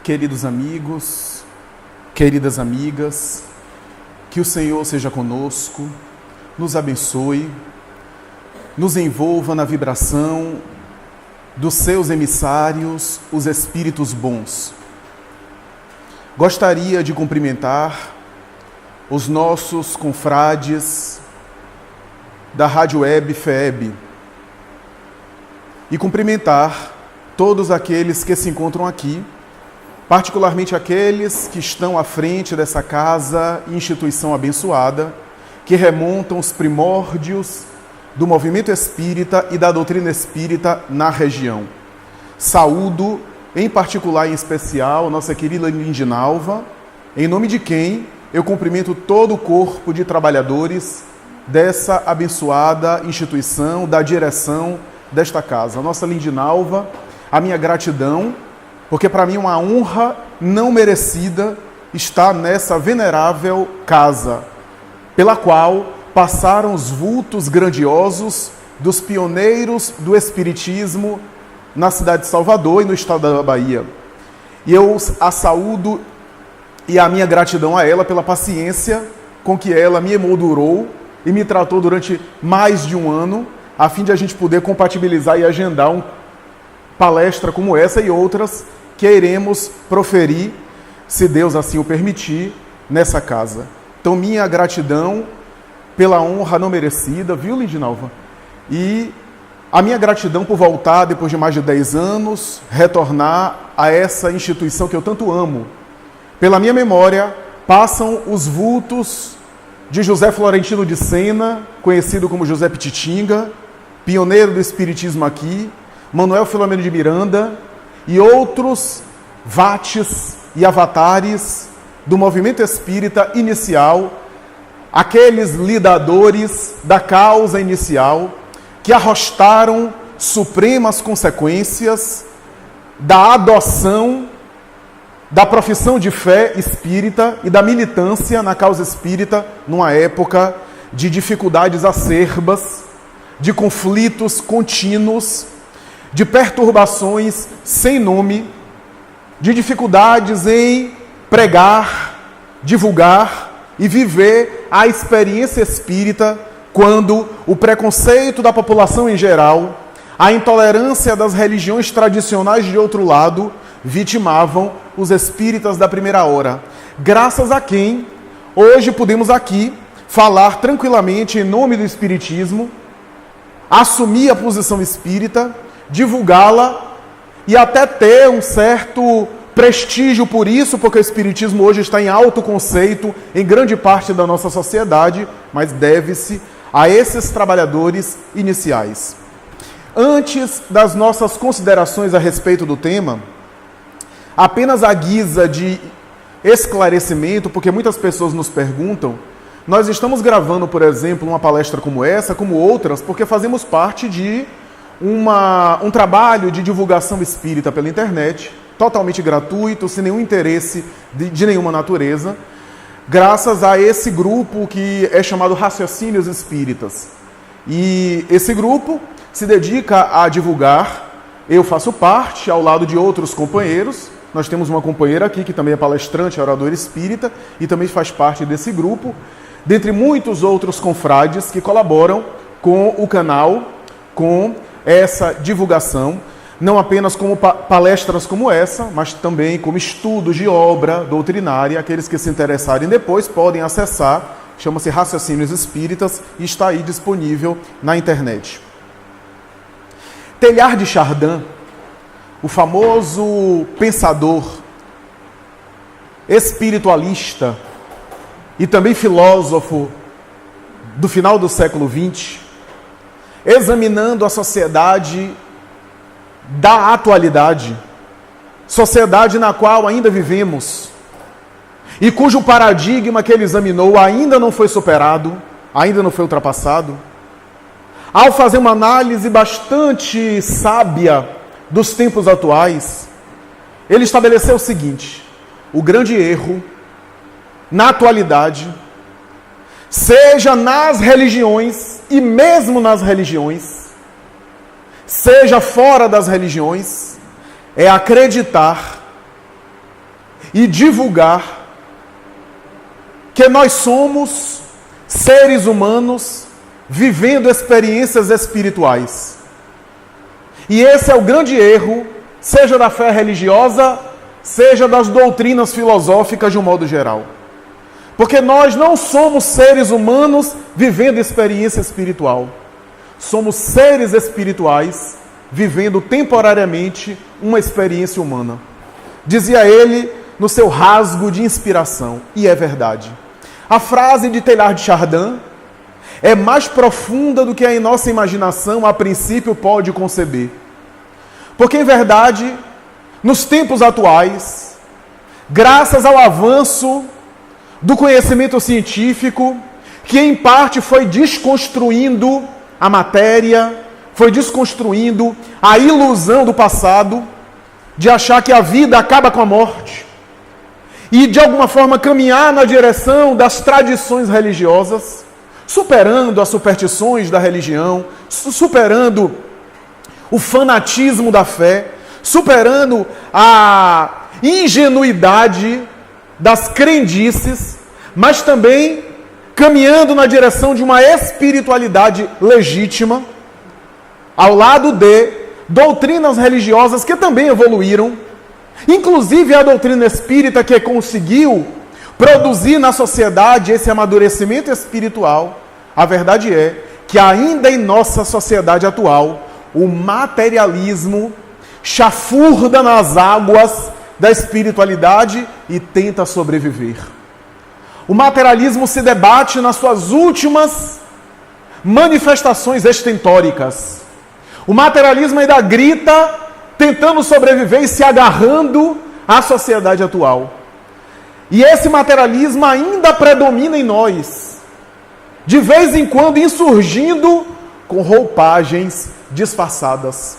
queridos amigos, queridas amigas, que o Senhor seja conosco, nos abençoe, nos envolva na vibração dos seus emissários, os espíritos bons. Gostaria de cumprimentar os nossos confrades da Rádio Web FEB e cumprimentar todos aqueles que se encontram aqui, particularmente aqueles que estão à frente dessa casa e instituição abençoada, que remontam os primórdios do movimento espírita e da doutrina espírita na região. Saúdo, em particular e em especial, nossa querida Lindinalva, em nome de quem eu cumprimento todo o corpo de trabalhadores dessa abençoada instituição, da direção desta casa. Nossa Lindinalva, a minha gratidão, porque para mim é uma honra não merecida estar nessa venerável casa, pela qual passaram os vultos grandiosos dos pioneiros do Espiritismo na cidade de Salvador e no estado da Bahia. E eu a saúdo e a minha gratidão a ela pela paciência com que ela me emoldurou e me tratou durante mais de um ano, a fim de a gente poder compatibilizar e agendar uma palestra como essa e outras que iremos proferir, se Deus assim o permitir, nessa casa. Então, minha gratidão pela honra não merecida, viu, Lindinalva? E a minha gratidão por voltar, depois de mais de 10 anos, retornar a essa instituição que eu tanto amo. Pela minha memória, passam os vultos de José Florentino de Sena, conhecido como José Pititinga, pioneiro do Espiritismo aqui, Manuel Filomeno de Miranda e outros vates e avatares do movimento espírita inicial, aqueles lidadores da causa inicial que arrostaram supremas consequências da adoção da profissão de fé espírita e da militância na causa espírita numa época de dificuldades acerbas, de conflitos contínuos, de perturbações sem nome, de dificuldades em pregar, divulgar e viver a experiência espírita quando o preconceito da população em geral, a intolerância das religiões tradicionais de outro lado, vitimavam os espíritas da primeira hora. Graças a quem hoje podemos aqui falar tranquilamente em nome do Espiritismo, assumir a posição espírita, divulgá-la e até ter um certo prestígio por isso, porque o Espiritismo hoje está em alto conceito em grande parte da nossa sociedade, mas deve-se a esses trabalhadores iniciais. Antes das nossas considerações a respeito do tema, apenas à guisa de esclarecimento, porque muitas pessoas nos perguntam, nós estamos gravando, por exemplo, uma palestra como essa, como outras, porque fazemos parte de um trabalho de divulgação espírita pela internet, totalmente gratuito, sem nenhum interesse de nenhuma natureza, graças a esse grupo que é chamado Raciocínios Espíritas. E esse grupo se dedica a divulgar, eu faço parte, ao lado de outros companheiros. Nós temos uma companheira aqui que também é palestrante, oradora espírita, e também faz parte desse grupo, dentre muitos outros confrades que colaboram com o canal, com essa divulgação, não apenas como palestras como essa, mas também como estudos de obra doutrinária. Aqueles que se interessarem depois podem acessar, chama-se Raciocínios Espíritas e está aí disponível na internet. Teilhard de Chardin, o famoso pensador espiritualista e também filósofo do final do século XX, examinando a sociedade da atualidade, sociedade na qual ainda vivemos, e cujo paradigma que ele examinou ainda não foi superado, ainda não foi ultrapassado, ao fazer uma análise bastante sábia dos tempos atuais, ele estabeleceu o seguinte: o grande erro na atualidade, seja nas religiões e mesmo nas religiões, seja fora das religiões, é acreditar e divulgar que nós somos seres humanos vivendo experiências espirituais. E esse é o grande erro, seja da fé religiosa, seja das doutrinas filosóficas de um modo geral. Porque nós não somos seres humanos vivendo experiência espiritual. Somos seres espirituais vivendo temporariamente uma experiência humana. Dizia ele no seu rasgo de inspiração, e é verdade. A frase de Teilhard de Chardin é mais profunda do que a nossa imaginação a princípio pode conceber. Porque, em verdade, nos tempos atuais, graças ao avanço do conhecimento científico, que em parte foi desconstruindo a matéria, foi desconstruindo a ilusão do passado, de achar que a vida acaba com a morte, e de alguma forma caminhar na direção das tradições religiosas, superando as superstições da religião, superando o fanatismo da fé, superando a ingenuidade das crendices, mas também caminhando na direção de uma espiritualidade legítima, ao lado de doutrinas religiosas que também evoluíram, inclusive a doutrina espírita, que conseguiu produzir na sociedade esse amadurecimento espiritual. A verdade é que ainda em nossa sociedade atual, o materialismo chafurda nas águas da espiritualidade e tenta sobreviver. O materialismo se debate nas suas últimas manifestações estentóricas. O materialismo ainda grita, tentando sobreviver e se agarrando à sociedade atual. E esse materialismo ainda predomina em nós, de vez em quando insurgindo com roupagens disfarçadas.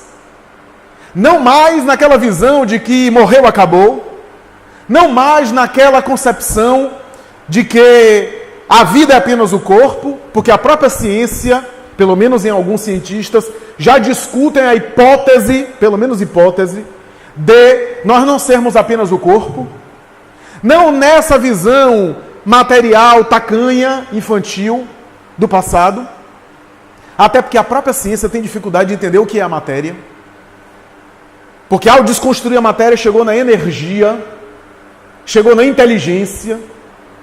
Não mais naquela visão de que morreu, acabou. Não mais naquela concepção de que a vida é apenas o corpo, porque a própria ciência, pelo menos em alguns cientistas, já discutem a hipótese, pelo menos hipótese, de nós não sermos apenas o corpo. Não nessa visão material, tacanha, infantil do passado. Até porque a própria ciência tem dificuldade de entender o que é a matéria. Porque ao desconstruir a matéria, chegou na energia, chegou na inteligência,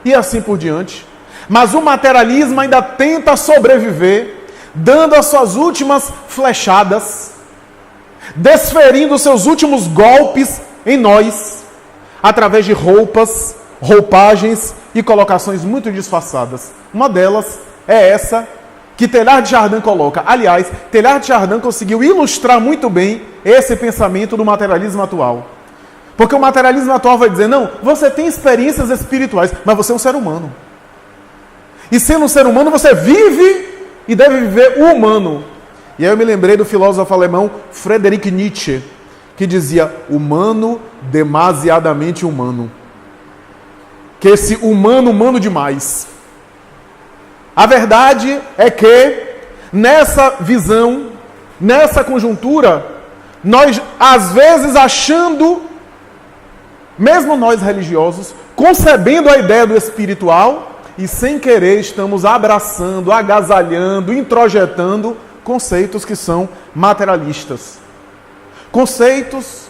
e assim por diante. Mas o materialismo ainda tenta sobreviver, dando as suas últimas flechadas, desferindo os seus últimos golpes em nós, através de roupas, roupagens e colocações muito disfarçadas. Uma delas é essa que Teilhard de Chardin coloca. Aliás, Teilhard de Chardin conseguiu ilustrar muito bem esse pensamento do materialismo atual. Porque o materialismo atual vai dizer, não, você tem experiências espirituais, mas você é um ser humano. E sendo um ser humano, você vive e deve viver o humano. E aí eu me lembrei do filósofo alemão Friedrich Nietzsche, que dizia, humano demasiadamente humano. Que esse humano demais. A verdade é que, nessa visão, nessa conjuntura, nós, às vezes, achando, mesmo nós religiosos, concebendo a ideia do espiritual, e sem querer estamos abraçando, agasalhando, introjetando conceitos que são materialistas. Conceitos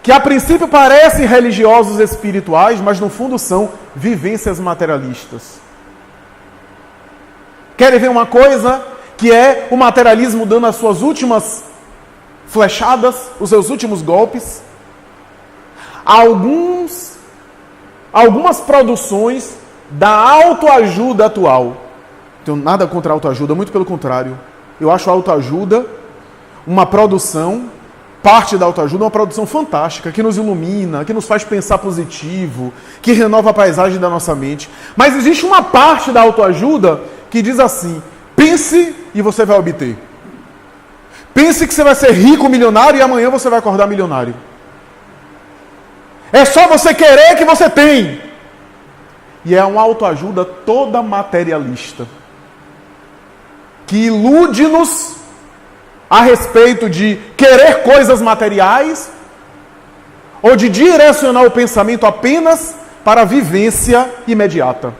que a princípio parecem religiosos espirituais, mas no fundo são vivências materialistas. Querem ver uma coisa que é o materialismo dando as suas últimas flechadas, os seus últimos golpes? Algumas produções da autoajuda atual. Não tenho nada contra a autoajuda, muito pelo contrário. Eu acho a autoajuda uma produção, parte da autoajuda, uma produção fantástica, que nos ilumina, que nos faz pensar positivo, que renova a paisagem da nossa mente. Mas existe uma parte da autoajuda que diz assim, pense e você vai obter. Pense que você vai ser rico, milionário, e amanhã você vai acordar milionário. É só você querer que você tem. E é uma autoajuda toda materialista, que ilude-nos a respeito de querer coisas materiais, ou de direcionar o pensamento apenas para a vivência imediata.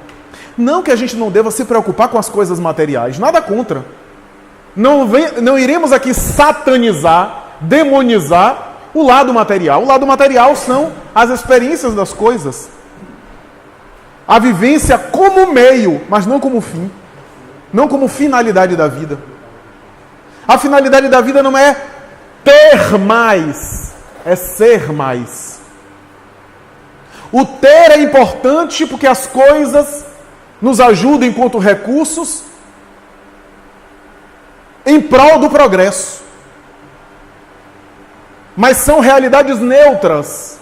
Não que a gente não deva se preocupar com as coisas materiais, nada contra. Não iremos aqui satanizar, demonizar o lado material. O lado material são as experiências das coisas. A vivência como meio, mas não como fim. Não como finalidade da vida. A finalidade da vida não é ter mais, é ser mais. O ter é importante porque as coisas nos ajudam enquanto recursos em prol do progresso. Mas são realidades neutras.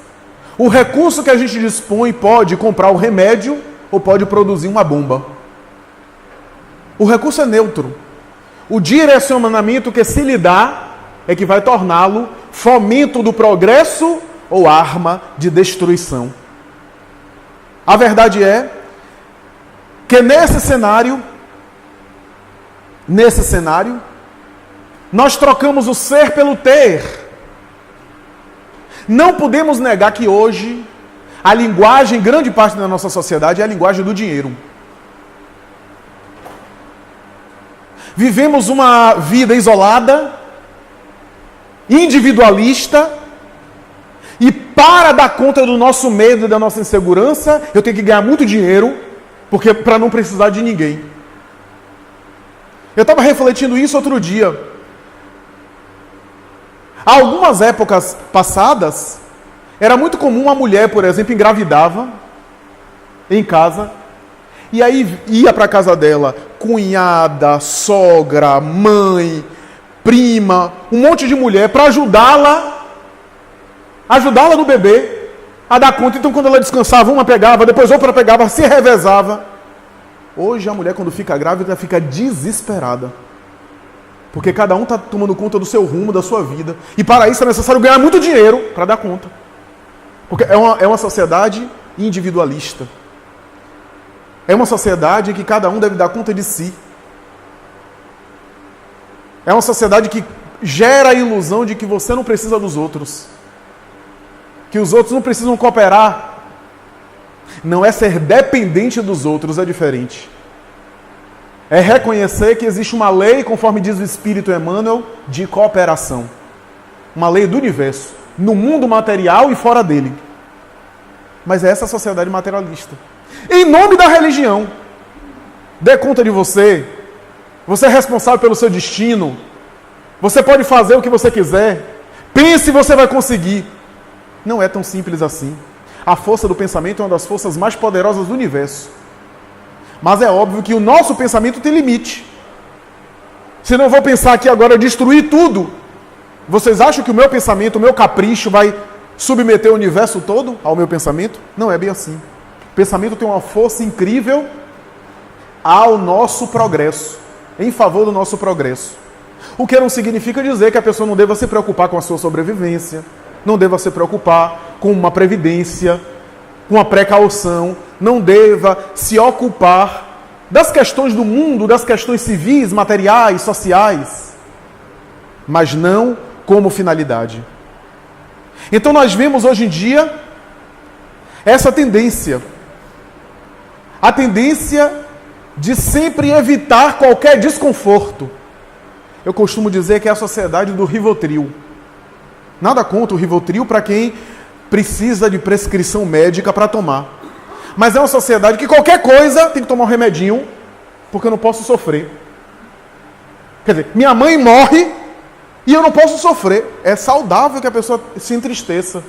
O recurso que a gente dispõe pode comprar o remédio ou pode produzir uma bomba. O recurso é neutro. O direcionamento que se lhe dá é que vai torná-lo fomento do progresso ou arma de destruição. A verdade é que nesse cenário, nós trocamos o ser pelo ter. Não podemos negar que hoje a linguagem, grande parte da nossa sociedade, é a linguagem do dinheiro. Vivemos uma vida isolada, individualista, e para dar conta do nosso medo e da nossa insegurança, eu tenho que ganhar muito dinheiro, porque para não precisar de ninguém. Eu estava refletindo isso outro dia. Há algumas épocas passadas, era muito comum uma mulher, por exemplo, engravidava em casa, e aí ia para a casa dela cunhada, sogra, mãe, prima, um monte de mulher para ajudá-la no bebê, a dar conta. Então, quando ela descansava, uma pegava, depois outra pegava, se revezava. Hoje, a mulher, quando fica grávida, fica desesperada. Porque cada um está tomando conta do seu rumo, da sua vida. E para isso é necessário ganhar muito dinheiro para dar conta. Porque é uma sociedade individualista. É uma sociedade em que cada um deve dar conta de si. É uma sociedade que gera a ilusão de que você não precisa dos outros. Que os outros não precisam cooperar. Não é ser dependente dos outros, é diferente. É reconhecer que existe uma lei, conforme diz o Espírito Emmanuel, de cooperação. Uma lei do universo, no mundo material e fora dele. Mas é essa sociedade materialista. Em nome da religião, dê conta de você. Você é responsável pelo seu destino. Você pode fazer o que você quiser. Pense, você vai conseguir. Não é tão simples assim. A força do pensamento é uma das forças mais poderosas do universo. Mas é óbvio que o nosso pensamento tem limite. Se não vou pensar aqui agora destruir tudo, vocês acham que o meu pensamento, o meu capricho vai submeter o universo todo ao meu pensamento? Não é bem assim. O pensamento tem uma força incrível ao nosso progresso, em favor do nosso progresso. O que não significa dizer que a pessoa não deva se preocupar com a sua sobrevivência, não deva se preocupar com uma previdência, com a precaução, não deva se ocupar das questões do mundo, das questões civis, materiais, sociais, mas não como finalidade. Então nós vemos hoje em dia essa tendência, a tendência de sempre evitar qualquer desconforto. Eu costumo dizer que é a sociedade do Rivotril. Nada contra o Rivotril para quem precisa de prescrição médica para tomar. Mas é uma sociedade que qualquer coisa tem que tomar um remedinho, porque eu não posso sofrer. Quer dizer, minha mãe morre e eu não posso sofrer. É saudável que a pessoa se entristeça.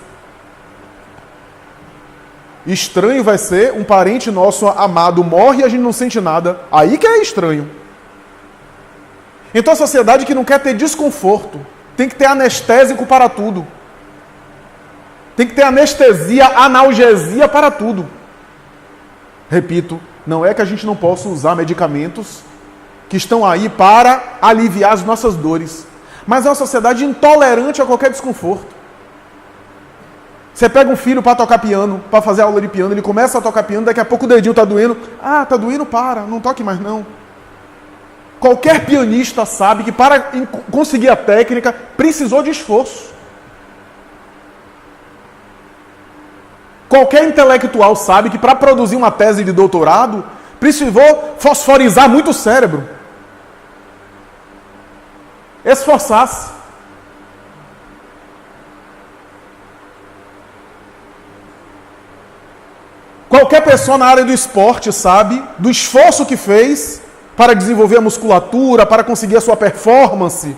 Estranho vai ser um parente nosso amado morre e a gente não sente nada. Aí que é estranho. Então a sociedade que não quer ter desconforto, tem que ter anestésico para tudo. Tem que ter anestesia, analgesia para tudo. Repito, não é que a gente não possa usar medicamentos que estão aí para aliviar as nossas dores. Mas é uma sociedade intolerante a qualquer desconforto. Você pega um filho para tocar piano, para fazer aula de piano, ele começa a tocar piano, daqui a pouco o dedinho está doendo. Ah, está doendo, para, não toque mais não. Qualquer pianista sabe que para conseguir a técnica, precisou de esforço. Qualquer intelectual sabe que para produzir uma tese de doutorado, precisou fosforizar muito o cérebro. Esforçar-se. Qualquer pessoa na área do esporte sabe do esforço que fez para desenvolver a musculatura, para conseguir a sua performance.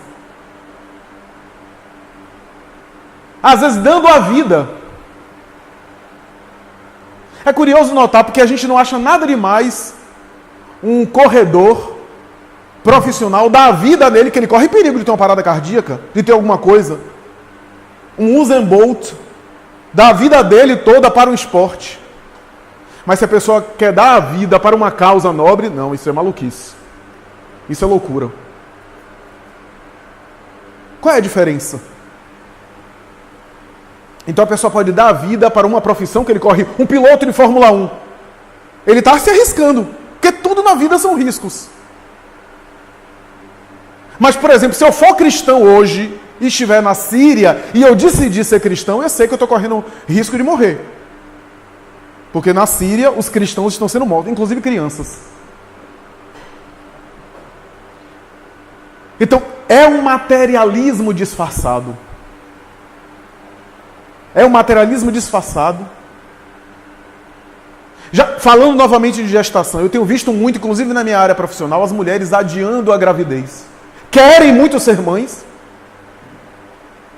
Às vezes dando a vida. É curioso notar, porque a gente não acha nada demais um corredor profissional dar a vida dele, que ele corre perigo de ter uma parada cardíaca, de ter alguma coisa. Um Usain Bolt dar a vida dele toda para um esporte. Mas se a pessoa quer dar a vida para uma causa nobre, não, isso é maluquice. Isso é loucura. Qual é a diferença? Então a pessoa pode dar a vida para uma profissão que ele corre, um piloto de Fórmula 1. Ele está se arriscando, porque tudo na vida são riscos. Mas, por exemplo, se eu for cristão hoje e estiver na Síria e eu decidir ser cristão, eu sei que eu estou correndo risco de morrer. Porque na Síria os cristãos estão sendo mortos, inclusive crianças. Então, é um materialismo disfarçado. É um materialismo disfarçado. Já falando novamente de gestação, eu tenho visto muito, inclusive na minha área profissional, as mulheres adiando a gravidez. Querem muito ser mães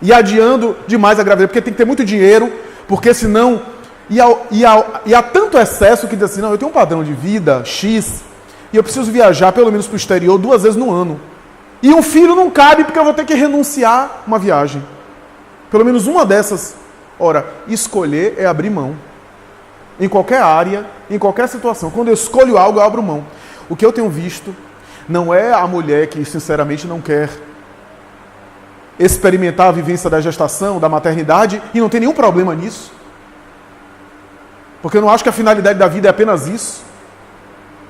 e adiando demais a gravidez, porque tem que ter muito dinheiro, porque senão... E há tanto excesso que diz assim, não, eu tenho um padrão de vida X e eu preciso viajar pelo menos para o exterior 2 vezes no ano. E um filho não cabe porque eu vou ter que renunciar uma viagem. Pelo menos uma dessas. Ora, escolher é abrir mão. Em qualquer área, em qualquer situação. Quando eu escolho algo, eu abro mão. O que eu tenho visto não é a mulher que sinceramente não quer experimentar a vivência da gestação, da maternidade, e não tem nenhum problema nisso. Porque eu não acho que a finalidade da vida é apenas isso.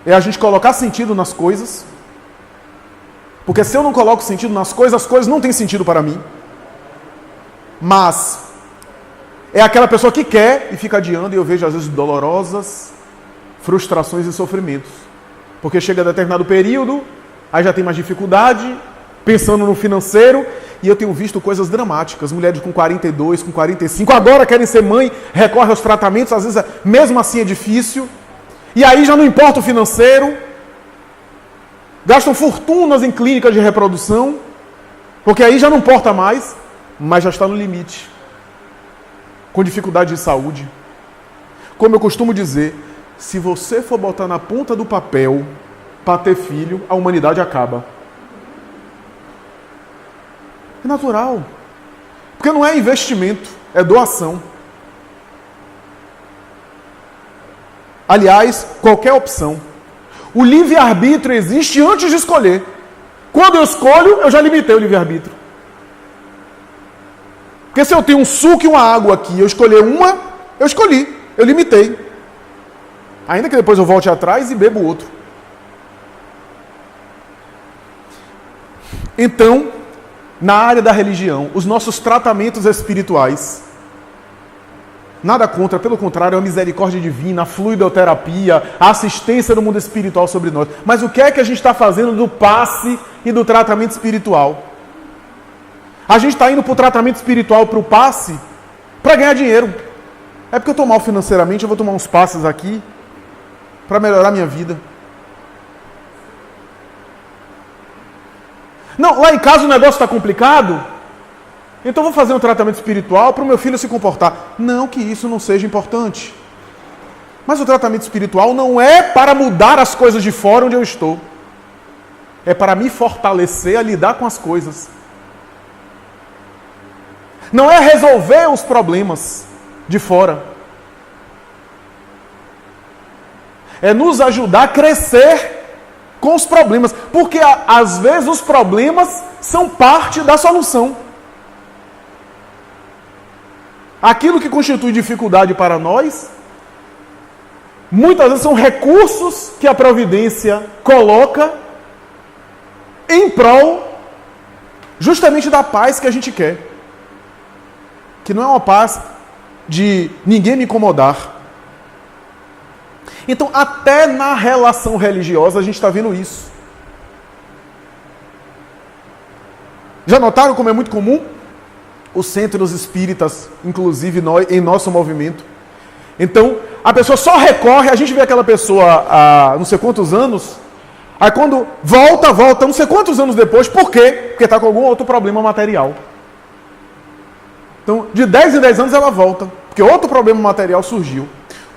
É a gente colocar sentido nas coisas. Porque se eu não coloco sentido nas coisas, as coisas não têm sentido para mim. Mas é aquela pessoa que quer e fica adiando, e eu vejo às vezes dolorosas frustrações e sofrimentos. Porque chega a determinado período, aí já tem mais dificuldade, pensando no financeiro, e eu tenho visto coisas dramáticas. Mulheres com 42, com 45, agora querem ser mãe, recorrem aos tratamentos, às vezes mesmo assim é difícil. E aí já não importa o financeiro, gastam fortunas em clínicas de reprodução, porque aí já não importa mais, mas já está no limite, com dificuldade de saúde. Como eu costumo dizer, se você for botar na ponta do papel para ter filho, a humanidade acaba. É natural. Porque não é investimento, é doação. Aliás, qualquer opção. O livre-arbítrio existe antes de escolher. Quando eu escolho, eu já limitei o livre-arbítrio. Porque se eu tenho um suco e uma água aqui, eu escolher uma, eu escolhi, eu limitei. Ainda que depois eu volte atrás e bebo outro. Então, na área da religião, os nossos tratamentos espirituais, nada contra, pelo contrário, a misericórdia divina, a fluidoterapia, a assistência do mundo espiritual sobre nós. Mas o que é que a gente está fazendo do passe e do tratamento espiritual? A gente está indo para o tratamento espiritual, para o passe, para ganhar dinheiro. É porque eu estou mal financeiramente, eu vou tomar uns passes aqui para melhorar a minha vida. Não, lá em casa o negócio está complicado, então vou fazer um tratamento espiritual para o meu filho se comportar. Não que isso não seja importante. Mas o tratamento espiritual não é para mudar as coisas de fora onde eu estou. É para me fortalecer a lidar com as coisas. Não é resolver os problemas de fora. É nos ajudar a crescer com os problemas, porque às vezes os problemas são parte da solução. Aquilo que constitui dificuldade para nós, muitas vezes são recursos que a providência coloca em prol justamente da paz que a gente quer. Que não é uma paz de ninguém me incomodar. Então, até na relação religiosa, a gente está vendo isso. Já notaram como é muito comum? Os centros espíritas, inclusive em nosso movimento. Então, a pessoa só recorre, a gente vê aquela pessoa há não sei quantos anos, aí quando volta não sei quantos anos depois, por quê? Porque está com algum outro problema material. Então, de 10 em 10 anos ela volta, porque outro problema material surgiu.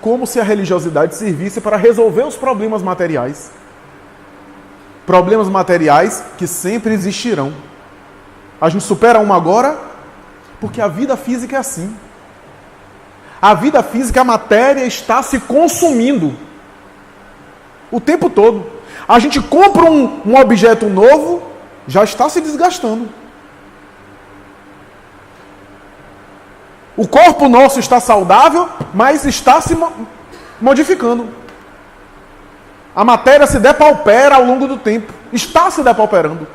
Como se a religiosidade servisse para resolver os problemas materiais. Problemas materiais que sempre existirão. A gente supera um agora, porque a vida física é assim. A vida física, a matéria está se consumindo o tempo todo. A gente compra um objeto novo, já está se desgastando. O corpo nosso está saudável, mas está se modificando. A matéria se depaupera ao longo do tempo. Está se depauperando.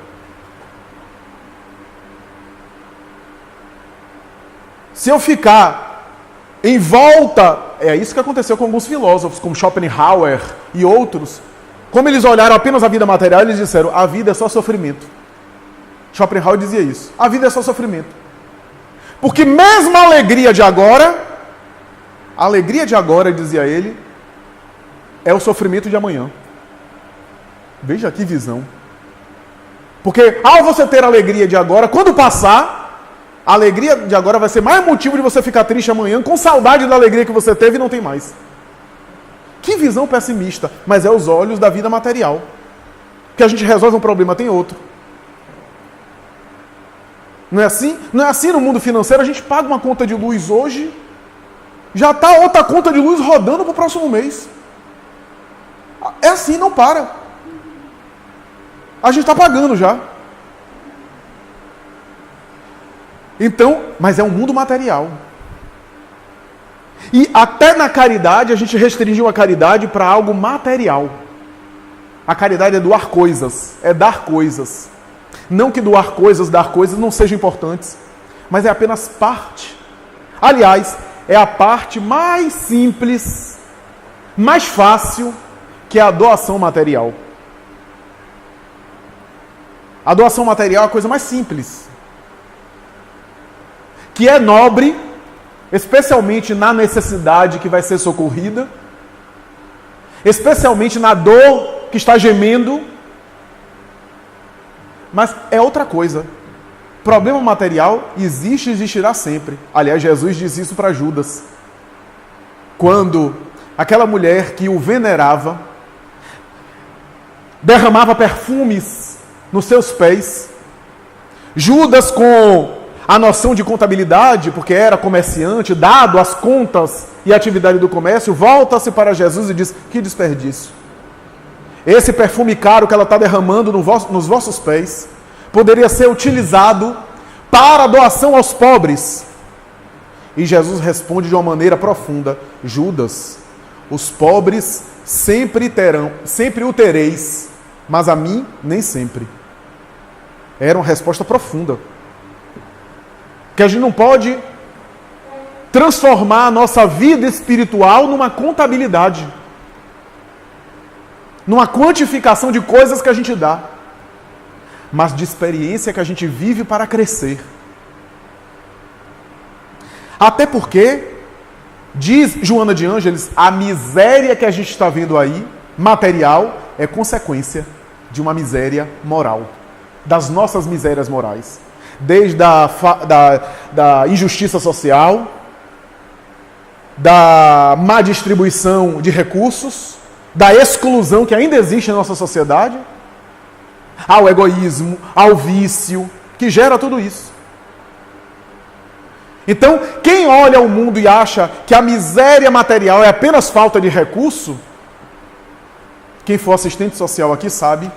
Se eu ficar em volta... É isso que aconteceu com alguns filósofos, como Schopenhauer e outros. Como eles olharam apenas a vida material, eles disseram, a vida é só sofrimento. Schopenhauer dizia isso. A vida é só sofrimento. Porque mesmo a alegria de agora, dizia ele, é o sofrimento de amanhã. Veja que visão. Porque ao você ter a alegria de agora, quando passar, a alegria de agora vai ser mais motivo de você ficar triste amanhã, com saudade da alegria que você teve e não tem mais. Que visão pessimista, mas é os olhos da vida material. Que a gente resolve um problema, tem outro. Não é assim? Não é assim no mundo financeiro? A gente paga uma conta de luz hoje, já está outra conta de luz rodando para o próximo mês. É assim, não para. A gente está pagando já. Então, mas é um mundo material. E até na caridade, a gente restringiu a caridade para algo material. A caridade é doar coisas, é dar coisas. Não que doar coisas, dar coisas não sejam importantes, mas é apenas parte. Aliás, é a parte mais simples, mais fácil, que é a doação material. A doação material é a coisa mais simples, que é nobre, especialmente na necessidade que vai ser socorrida, especialmente na dor que está gemendo. Mas é outra coisa. Problema material existe e existirá sempre. Aliás, Jesus diz isso para Judas. Quando aquela mulher que o venerava derramava perfumes nos seus pés, Judas, com a noção de contabilidade, porque era comerciante, dado as contas e a atividade do comércio, volta-se para Jesus e diz, que desperdício. Esse perfume caro que ela está derramando nos vossos pés poderia ser utilizado para a doação aos pobres. E Jesus responde de uma maneira profunda, Judas, os pobres sempre o tereis, mas a mim nem sempre. Era uma resposta profunda. Que a gente não pode transformar a nossa vida espiritual numa contabilidade, numa quantificação de coisas que a gente dá, mas de experiência que a gente vive para crescer. Até porque, diz Joana de Ângeles, a miséria que a gente está vendo aí, material, é consequência de uma miséria moral, das nossas misérias morais. Desde da injustiça social, da má distribuição de recursos, da exclusão que ainda existe na nossa sociedade, ao egoísmo, ao vício, que gera tudo isso. Então, quem olha o mundo e acha que a miséria material é apenas falta de recurso, quem for assistente social aqui sabe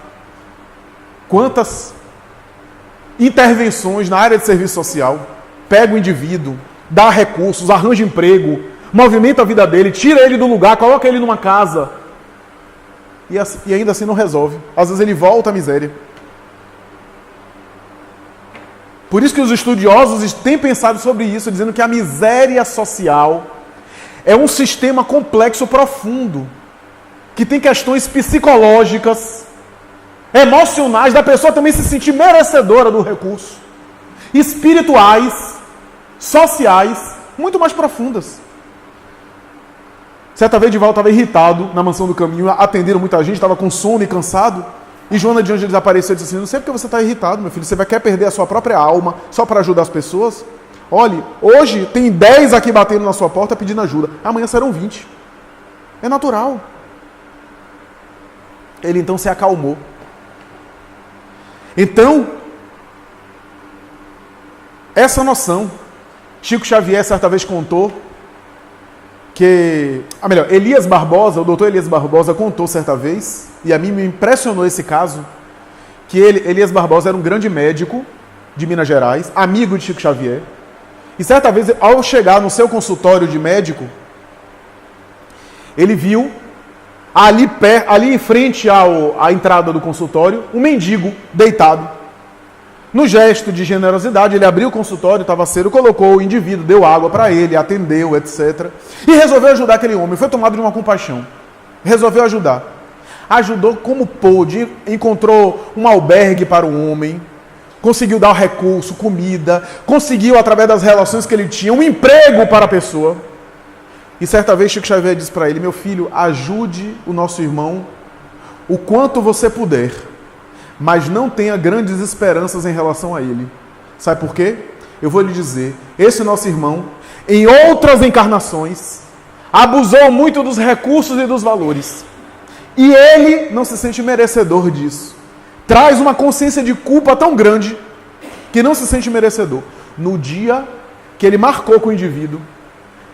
quantas intervenções na área de serviço social pega o indivíduo, dá recursos, arranja emprego, movimenta a vida dele, tira ele do lugar, coloca ele numa casa e ainda assim não resolve. Às vezes ele volta à miséria. Por isso que os estudiosos têm pensado sobre isso, dizendo que a miséria social é um sistema complexo profundo, que tem questões psicológicas, emocionais, da pessoa também se sentir merecedora do recurso, espirituais, sociais, muito mais profundas. Certa vez, Divaldo estava irritado na Mansão do Caminho, atenderam muita gente, estava com sono e cansado, e Joana de Ângeles apareceu e disse assim: não sei porque você está irritado, meu filho, você vai querer perder a sua própria alma só para ajudar as pessoas? Olhe, hoje tem 10 aqui batendo na sua porta pedindo ajuda, amanhã serão 20. É natural. Ele então se acalmou. Então, essa noção, Chico Xavier certa vez contou que, Elias Barbosa, o doutor Elias Barbosa contou certa vez, e a mim me impressionou esse caso, que Elias Barbosa era um grande médico de Minas Gerais, amigo de Chico Xavier, e certa vez, ao chegar no seu consultório de médico, ele viu, ali em frente à entrada do consultório, um mendigo deitado. No gesto de generosidade, ele abriu o consultório, estava cedo, colocou o indivíduo, deu água para ele, atendeu, etc. E resolveu ajudar aquele homem. Foi tomado de uma compaixão. Resolveu ajudar. Ajudou como pôde, encontrou um albergue para o homem, conseguiu dar recurso, comida, conseguiu, através das relações que ele tinha, um emprego para a pessoa. E certa vez Chico Xavier disse para ele: meu filho, ajude o nosso irmão o quanto você puder, mas não tenha grandes esperanças em relação a ele. Sabe por quê? Eu vou lhe dizer, esse nosso irmão, em outras encarnações, abusou muito dos recursos e dos valores. E ele não se sente merecedor disso. Traz uma consciência de culpa tão grande que não se sente merecedor. No dia que ele marcou com o indivíduo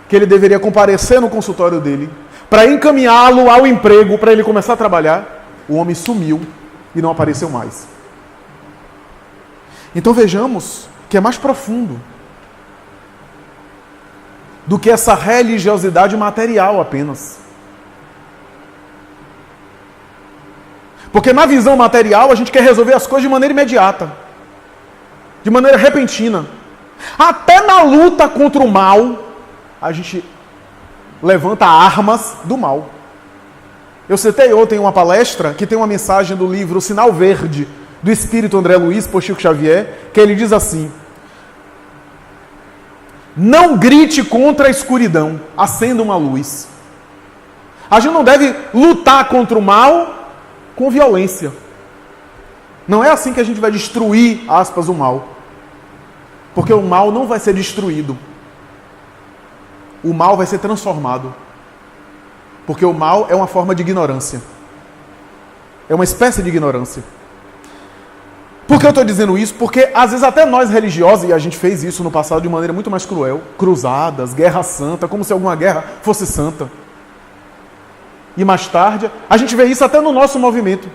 que ele deveria comparecer no consultório dele para encaminhá-lo ao emprego, para ele começar a trabalhar, o homem sumiu e não apareceu mais. Então vejamos que é mais profundo do que essa religiosidade material apenas. Porque na visão material a gente quer resolver as coisas de maneira imediata, de maneira repentina. Até na luta contra o mal, a gente levanta armas do mal. Eu citei ontem uma palestra que tem uma mensagem do livro Sinal Verde, do Espírito André Luiz, por Chico Xavier, que ele diz assim: não grite contra a escuridão, acenda uma luz. A gente não deve lutar contra o mal com violência. Não é assim que a gente vai destruir, aspas, o mal. Porque o mal não vai ser destruído. O mal vai ser transformado. Porque o mal é uma forma de ignorância. É uma espécie de ignorância. Por que eu estou dizendo isso? Porque às vezes até nós religiosos, e a gente fez isso no passado de maneira muito mais cruel, cruzadas, guerra santa, como se alguma guerra fosse santa. E mais tarde, a gente vê isso até no nosso movimento.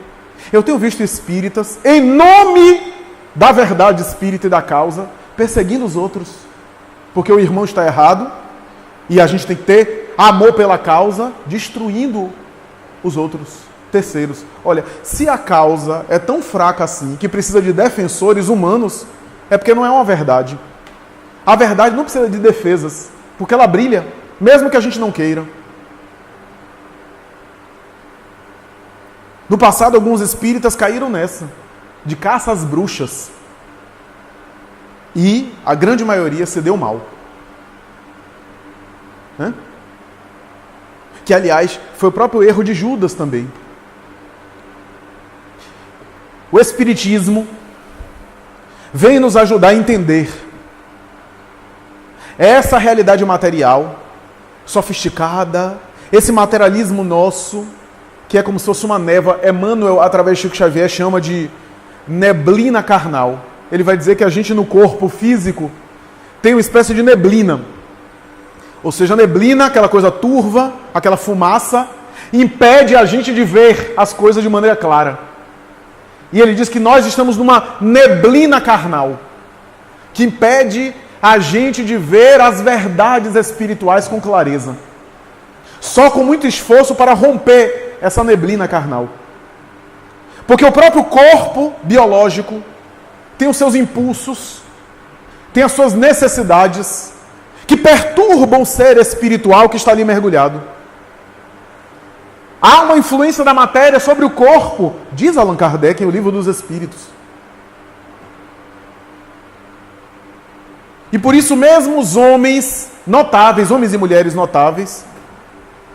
Eu tenho visto espíritas, em nome da verdade espírita e da causa, perseguindo os outros. Porque o irmão está errado, e a gente tem que ter amor pela causa, destruindo os outros, terceiros. Olha, se a causa é tão fraca assim, que precisa de defensores humanos, é porque não é uma verdade. A verdade não precisa de defesas, porque ela brilha, mesmo que a gente não queira. No passado, alguns espíritas caíram nessa, de caça às bruxas. E a grande maioria se deu mal. Que, aliás, foi o próprio erro de Judas também. O Espiritismo vem nos ajudar a entender essa realidade material, sofisticada, esse materialismo nosso, que é como se fosse uma névoa. Emmanuel, através de Chico Xavier, chama de neblina carnal. Ele vai dizer que a gente no corpo físico tem uma espécie de neblina. Ou seja, a neblina, aquela coisa turva, aquela fumaça, impede a gente de ver as coisas de maneira clara. E ele diz que nós estamos numa neblina carnal, que impede a gente de ver as verdades espirituais com clareza. Só com muito esforço para romper essa neblina carnal. Porque o próprio corpo biológico tem os seus impulsos, tem as suas necessidades, que perturbam o ser espiritual que está ali mergulhado. Há uma influência da matéria sobre o corpo, diz Allan Kardec em O Livro dos Espíritos. E por isso mesmo os homens notáveis, homens e mulheres notáveis,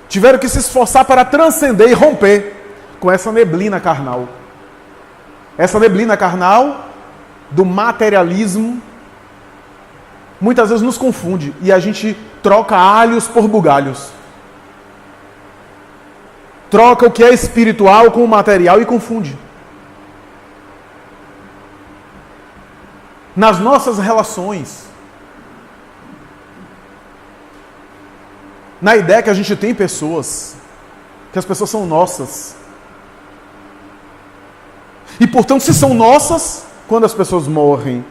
tiveram que se esforçar para transcender e romper com essa neblina carnal. Essa neblina carnal do materialismo muitas vezes nos confunde e a gente troca alhos por bugalhos. Troca o que é espiritual com o material e confunde. Nas nossas relações, na ideia que a gente tem pessoas, que as pessoas são nossas. E portanto, se são nossas, quando as pessoas morrem,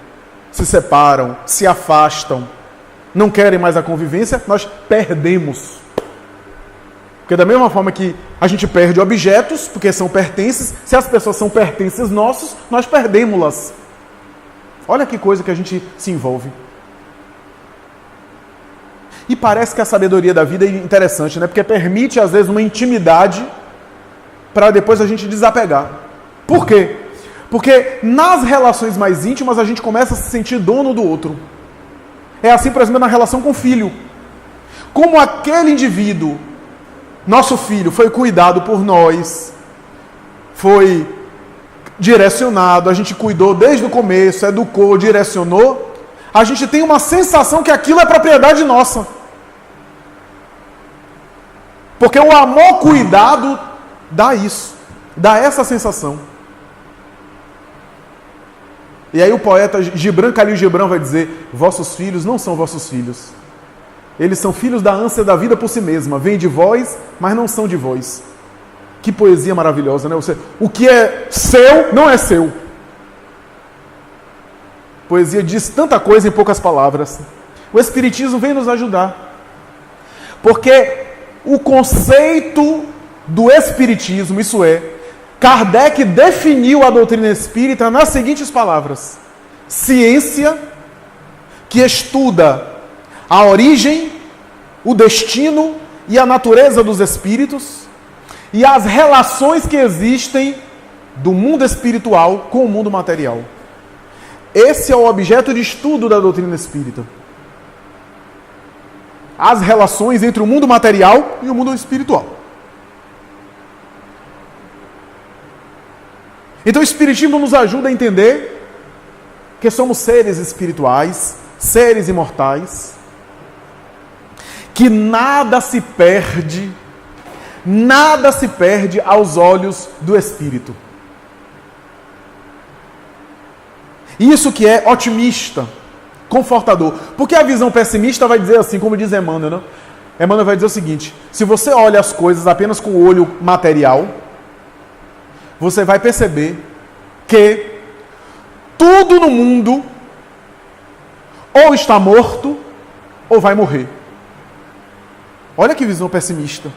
se separam, se afastam, não querem mais a convivência, nós perdemos. Porque da mesma forma que a gente perde objetos, porque são pertences, se as pessoas são pertences nossos, nós perdemos-las. Olha que coisa que a gente se envolve. E parece que a sabedoria da vida é interessante, né? Porque permite, às vezes, uma intimidade para depois a gente desapegar. Por quê? Porque nas relações mais íntimas a gente começa a se sentir dono do outro. É assim, por exemplo, na relação com o filho. Como aquele indivíduo, nosso filho, foi cuidado por nós, foi direcionado, a gente cuidou desde o começo, educou, direcionou, a gente tem uma sensação que aquilo é propriedade nossa. Porque o amor cuidado dá isso, dá essa sensação. E aí o poeta Gibran Khalil Gibran vai dizer: vossos filhos não são vossos filhos. Eles são filhos da ânsia da vida por si mesma. Vêm de vós, mas não são de vós. Que poesia maravilhosa, né? O que é seu, não é seu. Poesia diz tanta coisa em poucas palavras. O Espiritismo vem nos ajudar. Porque o conceito do Espiritismo, isso é, Kardec definiu a doutrina espírita nas seguintes palavras: ciência que estuda a origem, o destino e a natureza dos espíritos e as relações que existem do mundo espiritual com o mundo material. Esse é o objeto de estudo da doutrina espírita. As relações entre o mundo material e o mundo espiritual. Então o Espiritismo nos ajuda a entender que somos seres espirituais, seres imortais, que nada se perde aos olhos do Espírito. Isso que é otimista, confortador. Porque a visão pessimista vai dizer assim, como diz Emmanuel, né? Emmanuel vai dizer o seguinte: se você olha as coisas apenas com o olho material, você vai perceber que tudo no mundo ou está morto ou vai morrer. Olha que visão pessimista.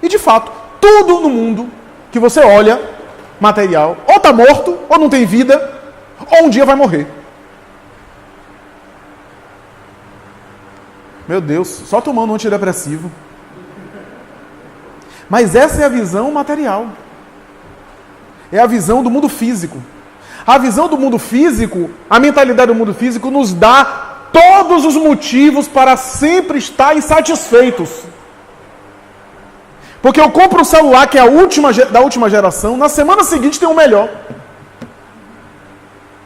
E de fato, tudo no mundo que você olha, material, ou está morto, ou não tem vida, ou um dia vai morrer. Meu Deus, só tomando um antidepressivo. Mas essa é a visão material. É a visão do mundo físico. A visão do mundo físico, a mentalidade do mundo físico nos dá todos os motivos para sempre estar insatisfeitos. Porque eu compro um celular que é da última geração, na semana seguinte tem um melhor.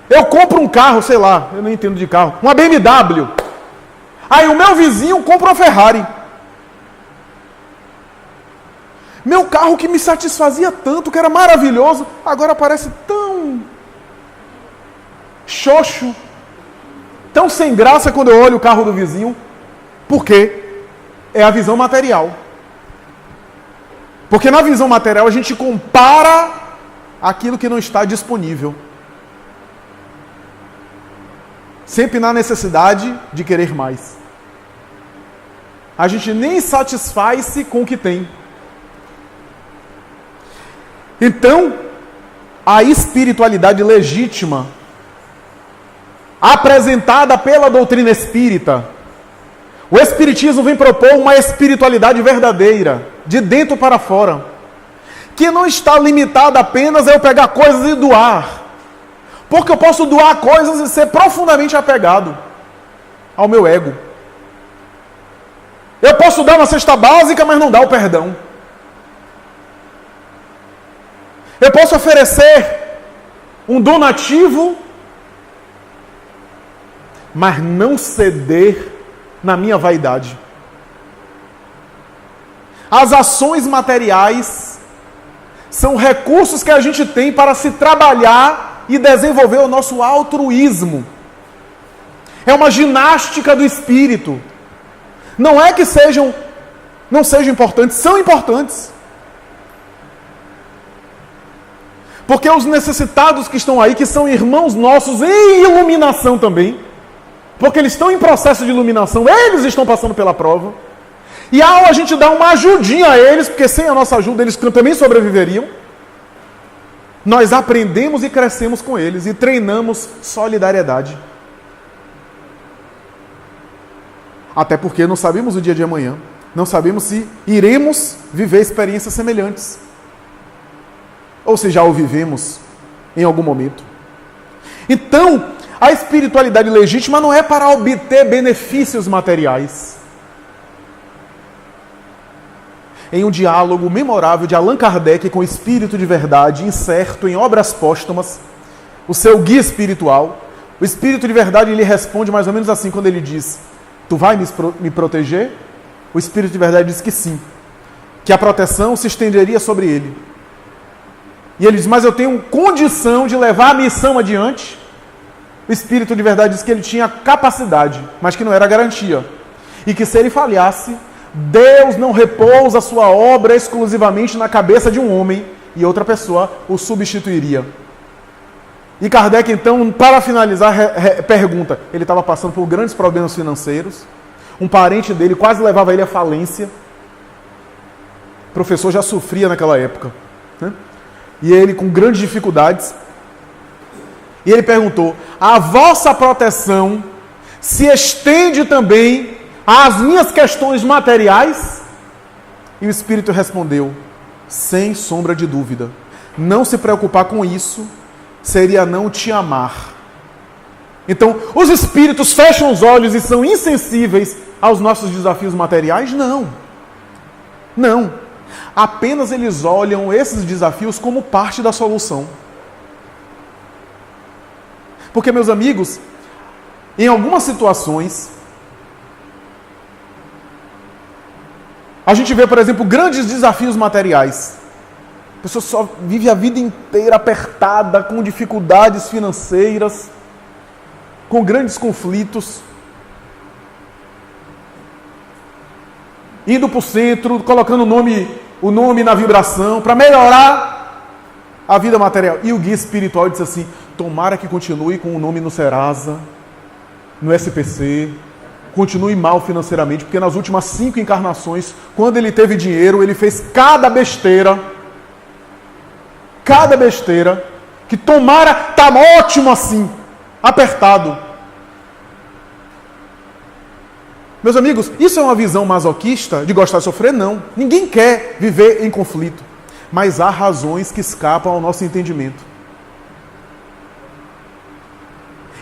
Eu compro um carro, sei lá, eu não entendo de carro, uma BMW. Aí o meu vizinho compra uma Ferrari. Meu carro que me satisfazia tanto, que era maravilhoso, agora parece tão xoxo, tão sem graça quando eu olho o carro do vizinho. Por quê? É a visão material. Porque na visão material a gente compara aquilo que não está disponível. Sempre na necessidade de querer mais. A gente nem satisfaz-se com o que tem. Então, a espiritualidade legítima apresentada pela doutrina espírita. O espiritismo vem propor uma espiritualidade verdadeira, de dentro para fora, que não está limitada apenas a eu pegar coisas e doar. Porque eu posso doar coisas e ser profundamente apegado ao meu ego. Eu posso dar uma cesta básica, mas não dar o perdão. Eu posso oferecer um donativo, mas não ceder na minha vaidade. As ações materiais são recursos que a gente tem para se trabalhar e desenvolver o nosso altruísmo. É uma ginástica do espírito. Não é que não sejam importantes, são importantes. Porque os necessitados que estão aí, que são irmãos nossos em iluminação também, porque eles estão em processo de iluminação, eles estão passando pela prova, e ao a gente dar uma ajudinha a eles, porque sem a nossa ajuda eles também sobreviveriam, nós aprendemos e crescemos com eles, e treinamos solidariedade. Até porque não sabemos o dia de amanhã, não sabemos se iremos viver experiências semelhantes, ou se já o vivemos em algum momento. Então, a espiritualidade legítima não é para obter benefícios materiais. Em um diálogo memorável de Allan Kardec com o Espírito de Verdade, incerto em Obras Póstumas, o seu guia espiritual, o Espírito de Verdade lhe responde mais ou menos assim, quando ele diz: tu vai me proteger? O Espírito de Verdade diz que sim, que a proteção se estenderia sobre ele. E ele diz: mas eu tenho condição de levar a missão adiante. O Espírito de Verdade diz que ele tinha capacidade, mas que não era garantia. E que se ele falhasse, Deus não repousa a sua obra exclusivamente na cabeça de um homem, e outra pessoa o substituiria. E Kardec, então, para finalizar, pergunta: ele estava passando por grandes problemas financeiros, um parente dele quase levava ele à falência, o professor já sofria naquela época, né? E ele com grandes dificuldades, e ele perguntou: a vossa proteção se estende também às minhas questões materiais? E o Espírito respondeu: sem sombra de dúvida, não se preocupar com isso seria não te amar. Então, os espíritos fecham os olhos e são insensíveis aos nossos desafios materiais? Não. Não. Apenas eles olham esses desafios como parte da solução. Porque, meus amigos, em algumas situações, a gente vê, por exemplo, grandes desafios materiais. A pessoa só vive a vida inteira apertada, com dificuldades financeiras, com grandes conflitos, indo para o centro, colocando o nome na vibração, para melhorar a vida material. E o guia espiritual diz assim: tomara que continue com o nome no Serasa, no SPC, continue mal financeiramente, porque nas últimas 5 encarnações, quando ele teve dinheiro, ele fez cada besteira, que tomara, tá ótimo assim, apertado. Meus amigos, isso é uma visão masoquista de gostar de sofrer? Não. Ninguém quer viver em conflito. Mas há razões que escapam ao nosso entendimento.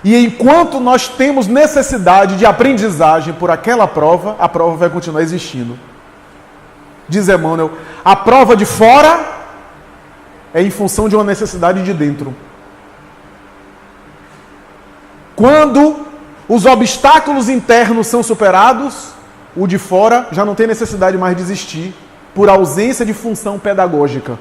E enquanto nós temos necessidade de aprendizagem por aquela prova, a prova vai continuar existindo. Diz Emmanuel: a prova de fora é em função de uma necessidade de dentro. Quando os obstáculos internos são superados, o de fora já não tem necessidade mais de existir, por ausência de função pedagógica.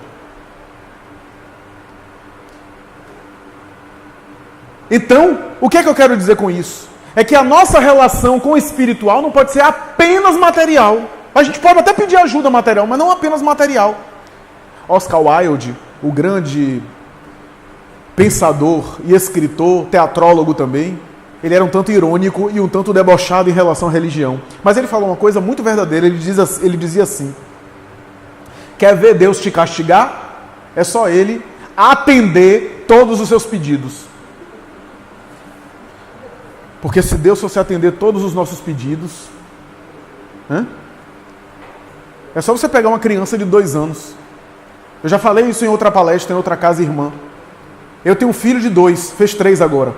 Então, o que é que eu quero dizer com isso? É que a nossa relação com o espiritual não pode ser apenas material. A gente pode até pedir ajuda material, mas não apenas material. Oscar Wilde, o grande pensador e escritor, teatrólogo também, ele era um tanto irônico e um tanto debochado em relação à religião. Mas ele falou uma coisa muito verdadeira. Ele dizia assim: quer ver Deus te castigar? É só Ele atender todos os seus pedidos. Porque se Deus fosse atender todos os nossos pedidos, é só você pegar uma criança de 2 anos. Eu já falei isso em outra palestra, em outra casa irmã. Eu tenho um filho de 2, fez 3 agora.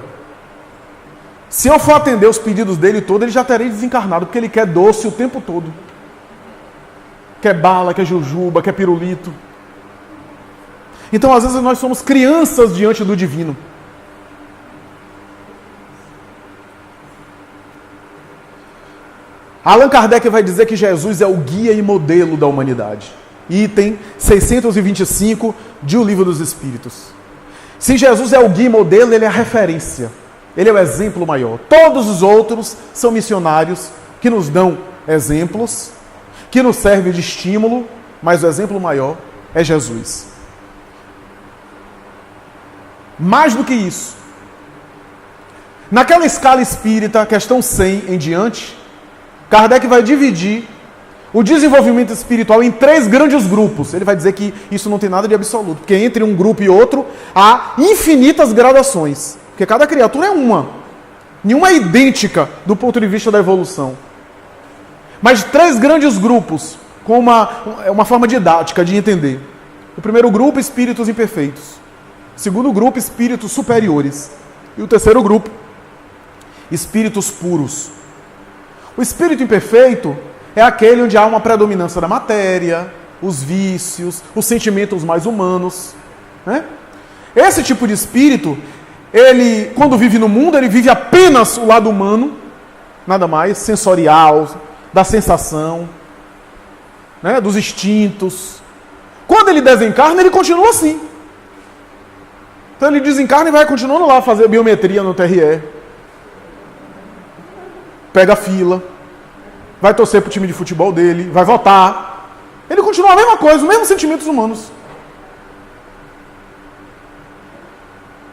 Se eu for atender os pedidos dele todo, ele já terei desencarnado, porque ele quer doce o tempo todo. Quer bala, quer jujuba, quer pirulito. Então, às vezes, nós somos crianças diante do divino. Allan Kardec vai dizer que Jesus é o guia e modelo da humanidade. Item 625 de O Livro dos Espíritos. Se Jesus é o guia e modelo, ele é a referência. Ele é o exemplo maior. Todos os outros são missionários que nos dão exemplos, que nos servem de estímulo, mas o exemplo maior é Jesus. Mais do que isso, naquela escala espírita, questão 100 em diante, Kardec vai dividir o desenvolvimento espiritual em 3 grandes grupos. Ele vai dizer que isso não tem nada de absoluto, porque entre um grupo e outro há infinitas gradações. Porque cada criatura é uma. Nenhuma é idêntica do ponto de vista da evolução. Mas 3 grandes grupos, com uma forma didática de entender. O primeiro grupo, espíritos imperfeitos. O segundo grupo, espíritos superiores. E o terceiro grupo, espíritos puros. O espírito imperfeito é aquele onde há uma predominância da matéria, os vícios, os sentimentos mais humanos. Esse tipo de espírito, ele, quando vive no mundo, ele vive apenas o lado humano, nada mais, sensorial, da sensação, dos instintos. Quando ele desencarna, ele continua assim. Então ele desencarna e vai continuando lá fazer biometria no TRE. Pega a fila, vai torcer pro time de futebol dele, vai votar. Ele continua a mesma coisa, os mesmos sentimentos humanos.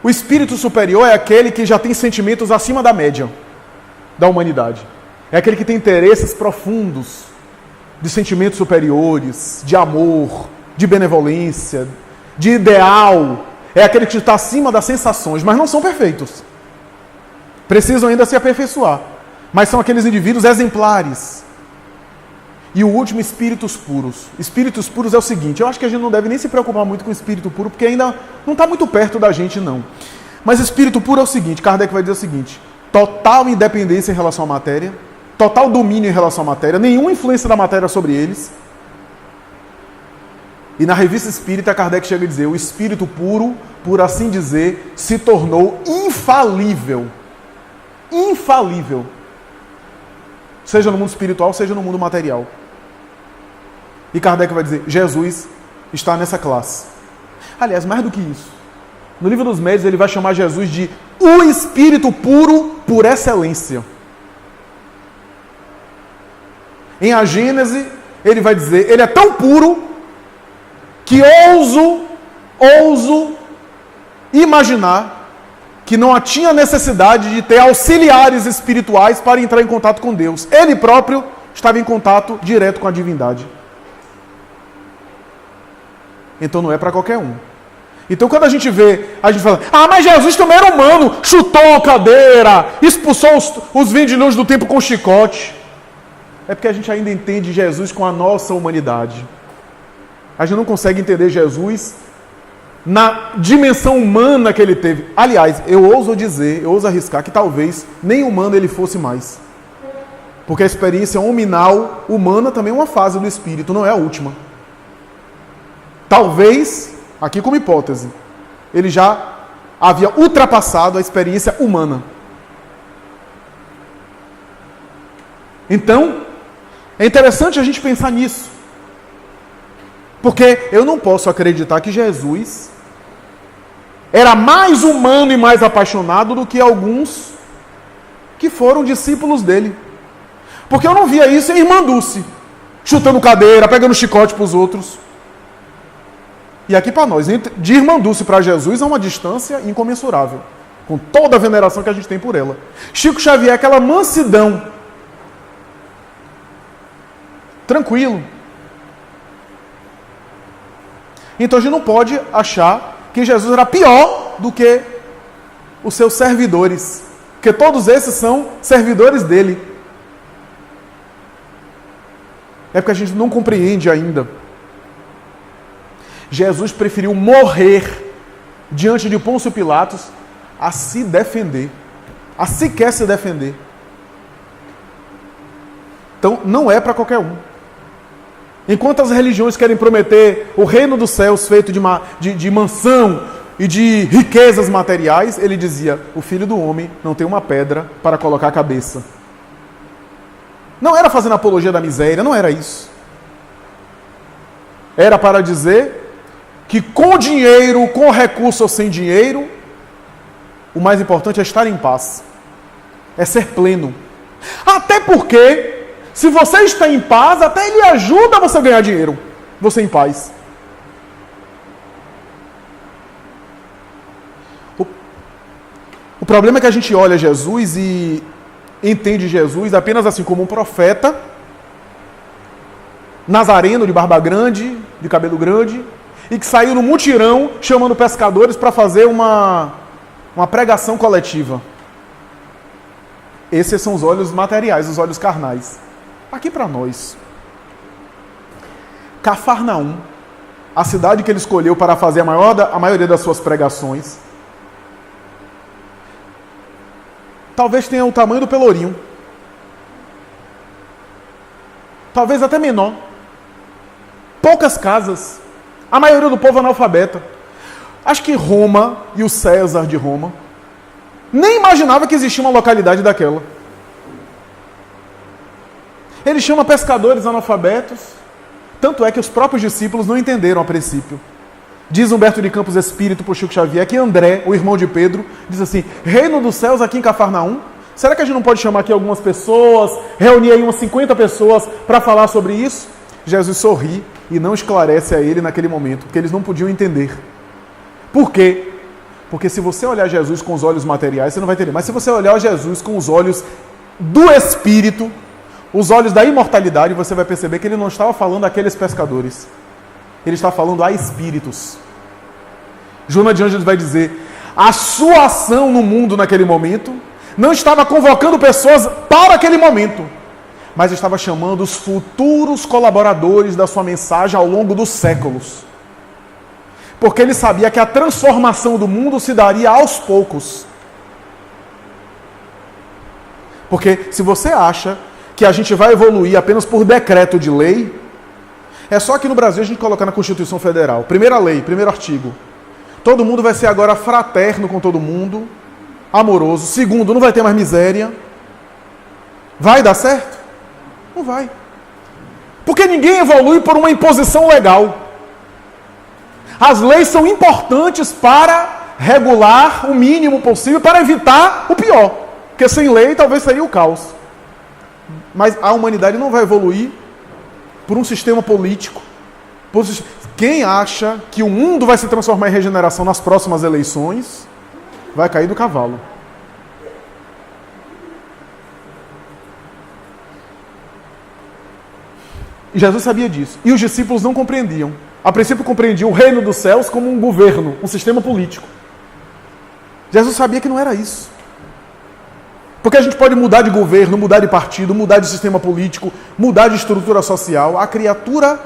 O espírito superior é aquele que já tem sentimentos acima da média da humanidade. É aquele que tem interesses profundos, de sentimentos superiores, de amor, de benevolência, de ideal. É aquele que está acima das sensações, mas não são perfeitos. Precisam ainda se aperfeiçoar. Mas são aqueles indivíduos exemplares. E o último, espíritos puros. Espíritos puros é o seguinte, eu acho que a gente não deve nem se preocupar muito com o espírito puro, porque ainda não está muito perto da gente, não. Mas espírito puro é o seguinte, Kardec vai dizer o seguinte, total independência em relação à matéria, total domínio em relação à matéria, nenhuma influência da matéria sobre eles. E na Revista Espírita, Kardec chega a dizer, o espírito puro, por assim dizer, se tornou infalível. Infalível. Seja no mundo espiritual, seja no mundo material. E Kardec vai dizer, Jesus está nessa classe. Aliás, mais do que isso. No Livro dos Médiuns, ele vai chamar Jesus de o espírito puro por excelência. Em A Gênese, ele vai dizer, ele é tão puro que ouso imaginar que não tinha necessidade de ter auxiliares espirituais para entrar em contato com Deus. Ele próprio estava em contato direto com a divindade. Então não é para qualquer um. Então quando a gente fala, mas Jesus também era humano, chutou a cadeira, expulsou os vendilhões do templo com chicote. É porque a gente ainda entende Jesus com a nossa humanidade. A gente não consegue entender Jesus na dimensão humana que ele teve. Aliás, eu ouso arriscar que talvez nem humano ele fosse mais. Porque a experiência hominal humana também é uma fase do espírito, não é a última. Talvez, aqui como hipótese, ele já havia ultrapassado a experiência humana. Então, é interessante a gente pensar nisso. Porque eu não posso acreditar que Jesus era mais humano e mais apaixonado do que alguns que foram discípulos dele. Porque eu não via isso em Irmã Dulce, chutando cadeira, pegando chicote para os outros. E aqui para nós, de Irmã Dulce para Jesus há uma distância incomensurável, com toda a veneração que a gente tem por ela. Chico Xavier, aquela mansidão, tranquilo. Então a gente não pode achar que Jesus era pior do que os seus servidores. Porque todos esses são servidores dele. É porque a gente não compreende ainda. Jesus preferiu morrer diante de Pôncio Pilatos a se defender, a sequer se defender. Então, não é para qualquer um. Enquanto as religiões querem prometer o reino dos céus feito de mansão e de riquezas materiais, ele dizia, o Filho do Homem não tem uma pedra para colocar a cabeça. Não era fazendo apologia da miséria, não era isso. Era para dizer que com dinheiro, com recurso ou sem dinheiro, o mais importante é estar em paz. É ser pleno. Até porque, se você está em paz, até ele ajuda você a ganhar dinheiro. Você em paz. O problema é que a gente olha Jesus e entende Jesus apenas assim como um profeta, nazareno de barba grande, de cabelo grande, e que saiu no mutirão chamando pescadores para fazer uma pregação coletiva. Esses são os olhos materiais, os olhos carnais. Aqui para nós, Cafarnaum, a cidade que ele escolheu para fazer a maioria das suas pregações, talvez tenha o tamanho do Pelourinho. Talvez até menor. Poucas casas. A maioria do povo analfabeta. Acho que Roma e o César de Roma nem imaginava que existia uma localidade daquela. Ele chama pescadores analfabetos. Tanto é que os próprios discípulos não entenderam a princípio. Diz Humberto de Campos Espírito para o Chico Xavier que André, o irmão de Pedro, diz assim, reino dos céus aqui em Cafarnaum? Será que a gente não pode chamar aqui algumas pessoas, reunir aí umas 50 pessoas para falar sobre isso? Jesus sorri e não esclarece a ele naquele momento, porque eles não podiam entender. Por quê? Porque se você olhar Jesus com os olhos materiais, você não vai entender. Mas se você olhar Jesus com os olhos do Espírito, os olhos da imortalidade, você vai perceber que ele não estava falando àqueles pescadores. Ele está falando a espíritos. Joana de Ângeles vai dizer, a sua ação no mundo naquele momento não estava convocando pessoas para aquele momento, mas estava chamando os futuros colaboradores da sua mensagem ao longo dos séculos. Porque ele sabia que a transformação do mundo se daria aos poucos. Porque se você acha que a gente vai evoluir apenas por decreto de lei, é só que no Brasil a gente colocar na Constituição Federal, primeira lei, primeiro artigo, todo mundo vai ser agora fraterno com todo mundo, amoroso. Segundo, não vai ter mais miséria. Vai dar certo? Não vai. Porque ninguém evolui por uma imposição legal. As leis são importantes para regular o mínimo possível, para evitar o pior. Porque sem lei talvez seria o caos. Mas a humanidade não vai evoluir por um sistema político. Quem acha que o mundo vai se transformar em regeneração nas próximas eleições, vai cair do cavalo. E Jesus sabia disso. E os discípulos não compreendiam. A princípio compreendiam o reino dos céus como um governo, um sistema político. Jesus sabia que não era isso. Porque a gente pode mudar de governo, mudar de partido, mudar de sistema político, mudar de estrutura social. A criatura,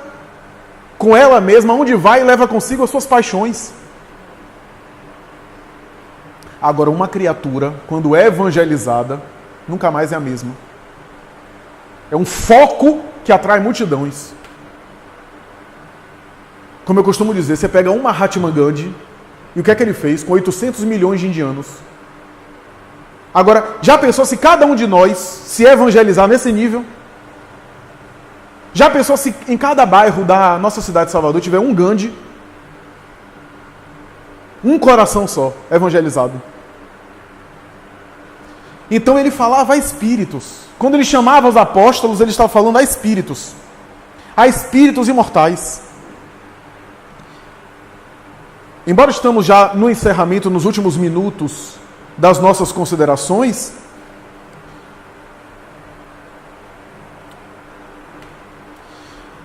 com ela mesma, onde vai, leva consigo as suas paixões. Agora, uma criatura, quando é evangelizada, nunca mais é a mesma. É um foco que atrai multidões. Como eu costumo dizer, você pega um Mahatma Gandhi, e o que é que ele fez com 800 milhões de indianos? Agora, já pensou se cada um de nós se evangelizar nesse nível? Já pensou se em cada bairro da nossa cidade de Salvador tiver um Gandhi? Um coração só evangelizado. Então ele falava a espíritos. Quando ele chamava os apóstolos, ele estava falando a espíritos imortais. Embora estamos já no encerramento, nos últimos minutos das nossas considerações,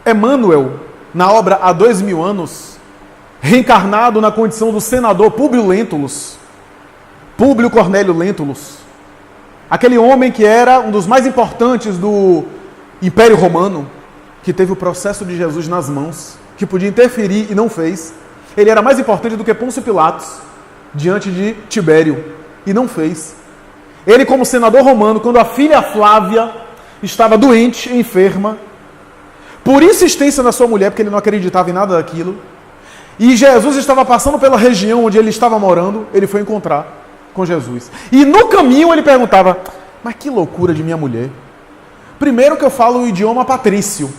Emmanuel, na obra Há 2000 anos, reencarnado na condição do senador Públio Lentulus, Públio Cornélio Lentulus, aquele homem que era um dos mais importantes do Império Romano, que teve o processo de Jesus nas mãos, que podia interferir e não fez. Ele era mais importante do que Pôncio Pilatos diante de Tibério e não fez. Ele, como senador romano, quando a filha Flávia estava doente, enferma, por insistência da sua mulher, porque ele não acreditava em nada daquilo, e Jesus estava passando pela região onde ele estava morando, ele foi encontrar com Jesus. E no caminho ele perguntava, mas que loucura de minha mulher. Primeiro que eu falo o idioma patrício,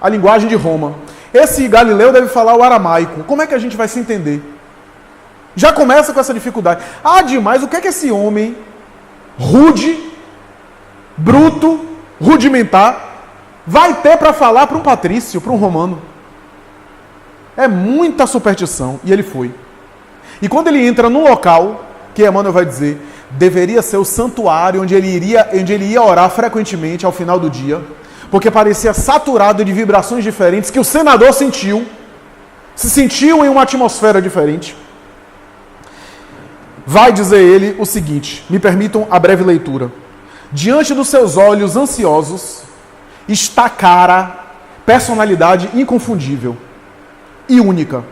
a linguagem de Roma. Esse Galileu deve falar o aramaico. Como é que a gente vai se entender? Já começa com essa dificuldade. Demais, o que é que esse homem rude, bruto, rudimentar, vai ter para falar para um patrício, para um romano? É muita superstição. E ele foi. E quando ele entra num local, que Emmanuel vai dizer, deveria ser o santuário onde ele ia orar frequentemente ao final do dia, porque parecia saturado de vibrações diferentes que o senador se sentiu em uma atmosfera diferente. Vai dizer ele o seguinte, me permitam a breve leitura. Diante dos seus olhos ansiosos está cara, personalidade inconfundível e única.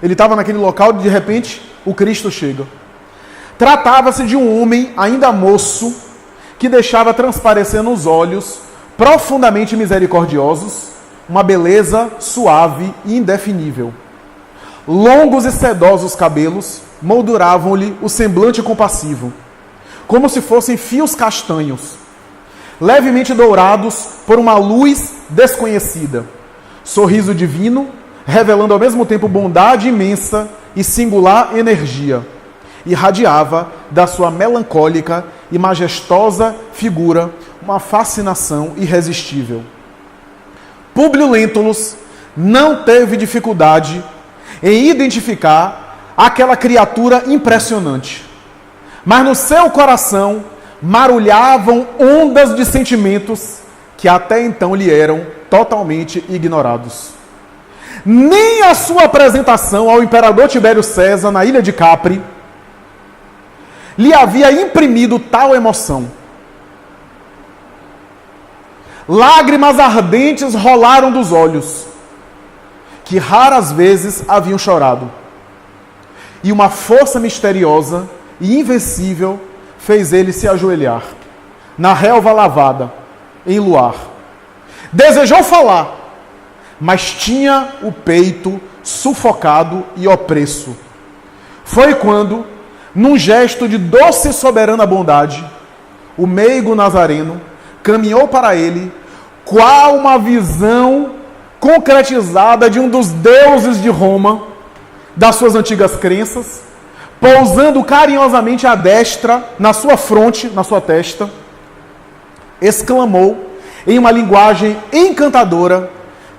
Ele estava naquele local e de repente o Cristo chega. Tratava-se de um homem ainda moço que deixava transparecer nos olhos, profundamente misericordiosos, uma beleza suave e indefinível. Longos e sedosos cabelos molduravam-lhe o semblante compassivo, como se fossem fios castanhos, levemente dourados por uma luz desconhecida. Sorriso divino, revelando ao mesmo tempo bondade imensa e singular energia, irradiava da sua melancólica e majestosa figura uma fascinação irresistível. Públio Lentulus não teve dificuldade em identificar aquela criatura impressionante, mas no seu coração marulhavam ondas de sentimentos que até então lhe eram totalmente ignorados. Nem a sua apresentação ao imperador Tibério César na ilha de Capri lhe havia imprimido tal emoção. Lágrimas ardentes rolaram dos olhos, que raras vezes haviam chorado. E uma força misteriosa e invencível fez ele se ajoelhar, na relva lavada, em luar. Desejou falar, mas tinha o peito sufocado e opresso. Foi quando, num gesto de doce e soberana bondade, o meigo nazareno caminhou para ele, qual uma visão concretizada de um dos deuses de Roma, das suas antigas crenças, pousando carinhosamente a destra na sua fronte, na sua testa, exclamou em uma linguagem encantadora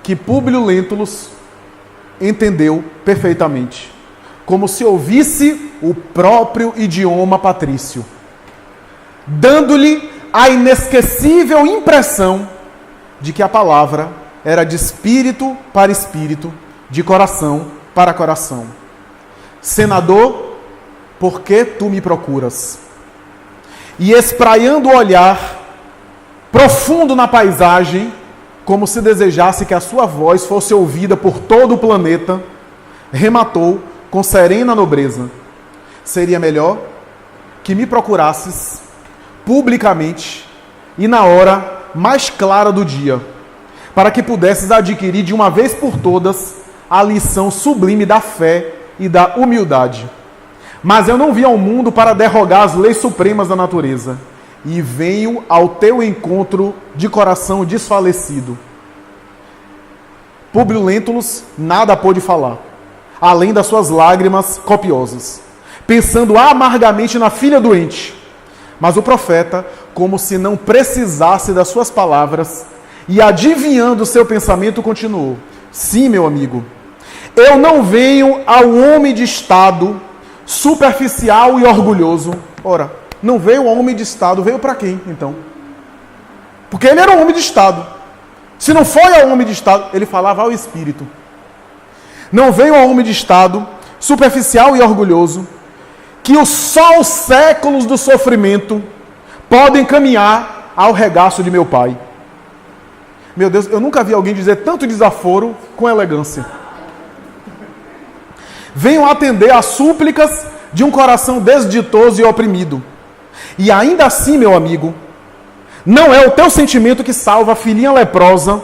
que Públio Lentulus entendeu perfeitamente, como se ouvisse o próprio idioma patrício, dando-lhe a inesquecível impressão de que a palavra era de espírito para espírito, de coração para coração. Senador, por que tu me procuras? E espraiando o olhar profundo na paisagem, como se desejasse que a sua voz fosse ouvida por todo o planeta, rematou com serena nobreza: seria melhor que me procurasses publicamente e na hora mais clara do dia, para que pudesses adquirir de uma vez por todas a lição sublime da fé e da humildade. Mas eu não vim ao mundo para derrogar as leis supremas da natureza, e venho ao teu encontro de coração desfalecido. Públio Lentulus nada pôde falar, além das suas lágrimas copiosas, pensando amargamente na filha doente. Mas o profeta, como se não precisasse das suas palavras, e adivinhando o seu pensamento, continuou: sim, meu amigo, eu não venho ao homem de estado superficial e orgulhoso. Ora, não veio ao homem de estado, veio para quem, então? Porque ele era um homem de estado. Se não foi ao homem de estado, ele falava ao espírito. Não veio ao homem de estado superficial e orgulhoso, que os só os séculos do sofrimento podem caminhar ao regaço de meu Pai. Meu Deus, eu nunca vi alguém dizer tanto desaforo com elegância. Venham atender às súplicas de um coração desditoso e oprimido. E ainda assim, meu amigo, não é o teu sentimento que salva a filhinha leprosa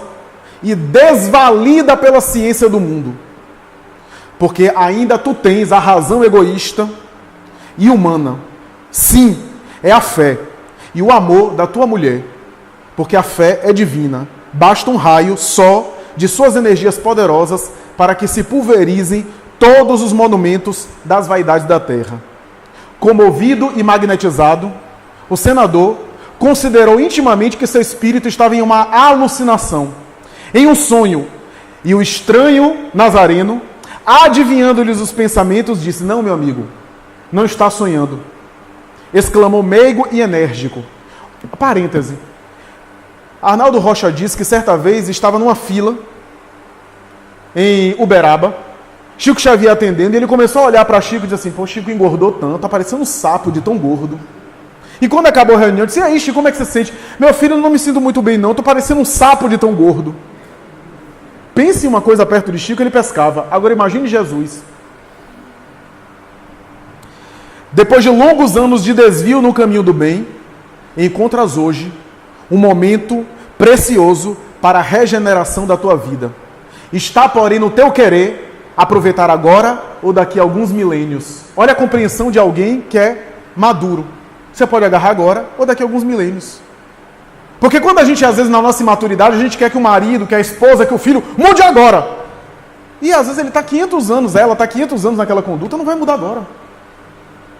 e desvalida pela ciência do mundo. Porque ainda tu tens a razão egoísta e humana. Sim, é a fé e o amor da tua mulher. Porque a fé é divina. Basta um raio só de suas energias poderosas para que se pulverizem todos os monumentos das vaidades da terra. Comovido e magnetizado, o senador considerou intimamente que seu espírito estava em uma alucinação, em um sonho, e o estranho Nazareno, adivinhando-lhes os pensamentos, disse: não, meu amigo, não está sonhando. Exclamou meigo e enérgico. Parêntese. Arnaldo Rocha disse que certa vez estava numa fila em Uberaba, Chico Xavier atendendo, e ele começou a olhar para Chico e disse assim: pô, Chico engordou tanto, tá parecendo um sapo de tão gordo. E quando acabou a reunião, disse: e aí, Chico, como é que você se sente? Meu filho, eu não me sinto muito bem não, tô parecendo um sapo de tão gordo. Pense em uma coisa perto de Chico, ele pescava. Agora imagine Jesus. Depois de longos anos de desvio no caminho do bem, encontras hoje um momento precioso para a regeneração da tua vida. Está, porém, no teu querer aproveitar agora ou daqui a alguns milênios. Olha a compreensão de alguém que é maduro. Você pode agarrar agora ou daqui a alguns milênios. Porque quando a gente, às vezes, na nossa imaturidade, a gente quer que o marido, que a esposa, que o filho mude agora. E às vezes ele está 500 anos, ela está 500 anos naquela conduta, não vai mudar agora.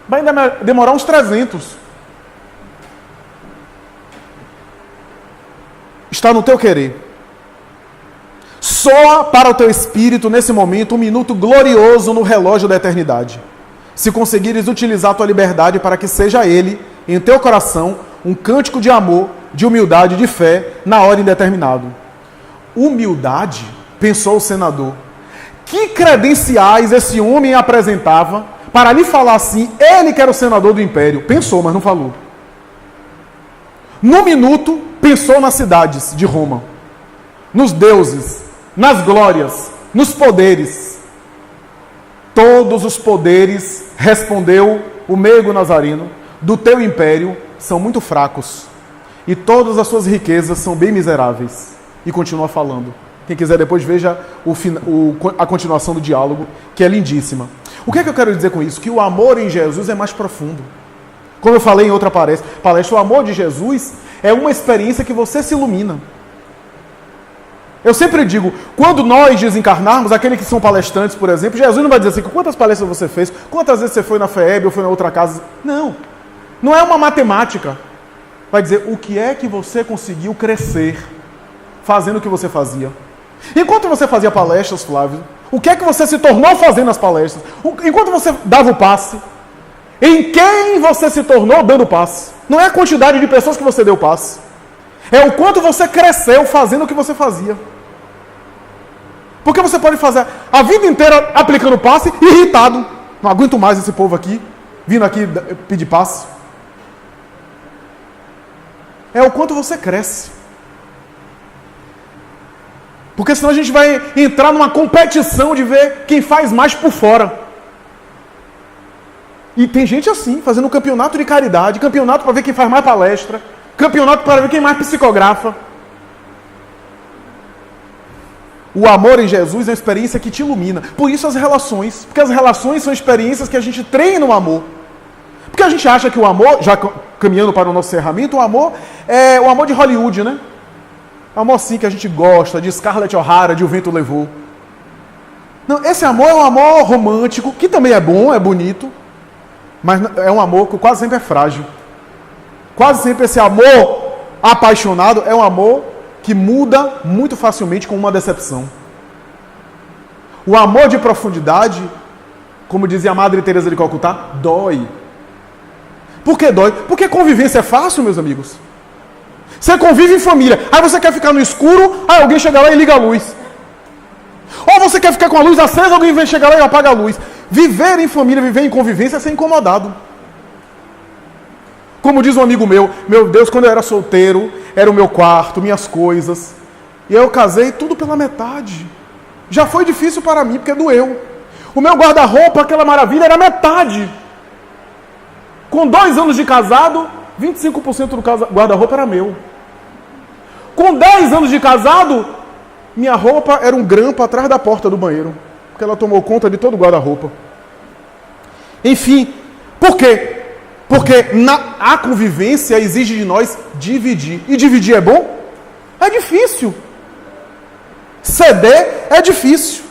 Vai ainda demorar uns 300. Está no teu querer. Soa para o teu espírito, nesse momento, um minuto glorioso no relógio da eternidade. Se conseguires utilizar a tua liberdade para que seja ele, em teu coração, um cântico de amor, de humildade, de fé, na hora indeterminada. Humildade, pensou o senador. Que credenciais esse homem apresentava para lhe falar assim, ele que era o senador do império? Pensou, mas não falou. No minuto, pensou nas cidades de Roma, nos deuses, nas glórias, nos poderes. Todos os poderes, respondeu o meigo Nazareno, do teu império são muito fracos. E todas as suas riquezas são bem miseráveis. E continua falando. Quem quiser depois veja a continuação do diálogo, que é lindíssima. O que é que eu quero dizer com isso? Que o amor em Jesus é mais profundo. Como eu falei em outra palestra, o amor de Jesus é uma experiência que você se ilumina. Eu sempre digo, quando nós desencarnarmos, aqueles que são palestrantes, por exemplo, Jesus não vai dizer assim, quantas palestras você fez, quantas vezes você foi na FEB ou foi na outra casa. Não, não é uma matemática. Vai dizer, o que é que você conseguiu crescer fazendo o que você fazia? Enquanto você fazia palestras, Flávio, o que é que você se tornou fazendo as palestras? Enquanto você dava o passe, em quem você se tornou dando passe? Não é a quantidade de pessoas que você deu passe. É o quanto você cresceu fazendo o que você fazia. Porque você pode fazer a vida inteira aplicando passe irritado. Não aguento mais esse povo aqui, vindo aqui pedir passe. É o quanto você cresce. Porque senão a gente vai entrar numa competição de ver quem faz mais por fora. E tem gente assim, fazendo campeonato de caridade, campeonato para ver quem faz mais palestra, campeonato para ver quem mais psicografa. O amor em Jesus é uma experiência que te ilumina. Por isso as relações. Porque as relações são experiências que a gente treina no amor. Porque a gente acha que o amor, já caminhando para o nosso encerramento, o amor é o amor de Hollywood, né? É o amor sim que a gente gosta, de Scarlett O'Hara, de O Vento Levou. Não, esse amor é um amor romântico, que também é bom, é bonito, mas é um amor que quase sempre é frágil. Quase sempre esse amor apaixonado é um amor que muda muito facilmente com uma decepção. O amor de profundidade, como dizia a Madre Teresa de Calcutá, dói. Por que dói? Porque convivência é fácil, meus amigos. Você convive em família, aí você quer ficar no escuro, aí alguém chega lá e liga a luz. Ou você quer ficar com a luz acesa, alguém vem chegar lá e apaga a luz. Viver em família, viver em convivência é ser incomodado. Como diz um amigo meu Deus, quando eu era solteiro, era o meu quarto, minhas coisas. E aí eu casei tudo pela metade. Já foi difícil para mim, porque doeu. O meu guarda-roupa, aquela maravilha, era metade. Com 2 anos de casado, 25% do guarda-roupa era meu. Com 10 anos de casado, minha roupa era um grampo atrás da porta do banheiro. Porque ela tomou conta de todo o guarda-roupa. Enfim, por quê? Porque a convivência exige de nós dividir. E dividir é bom? É difícil. Ceder é difícil.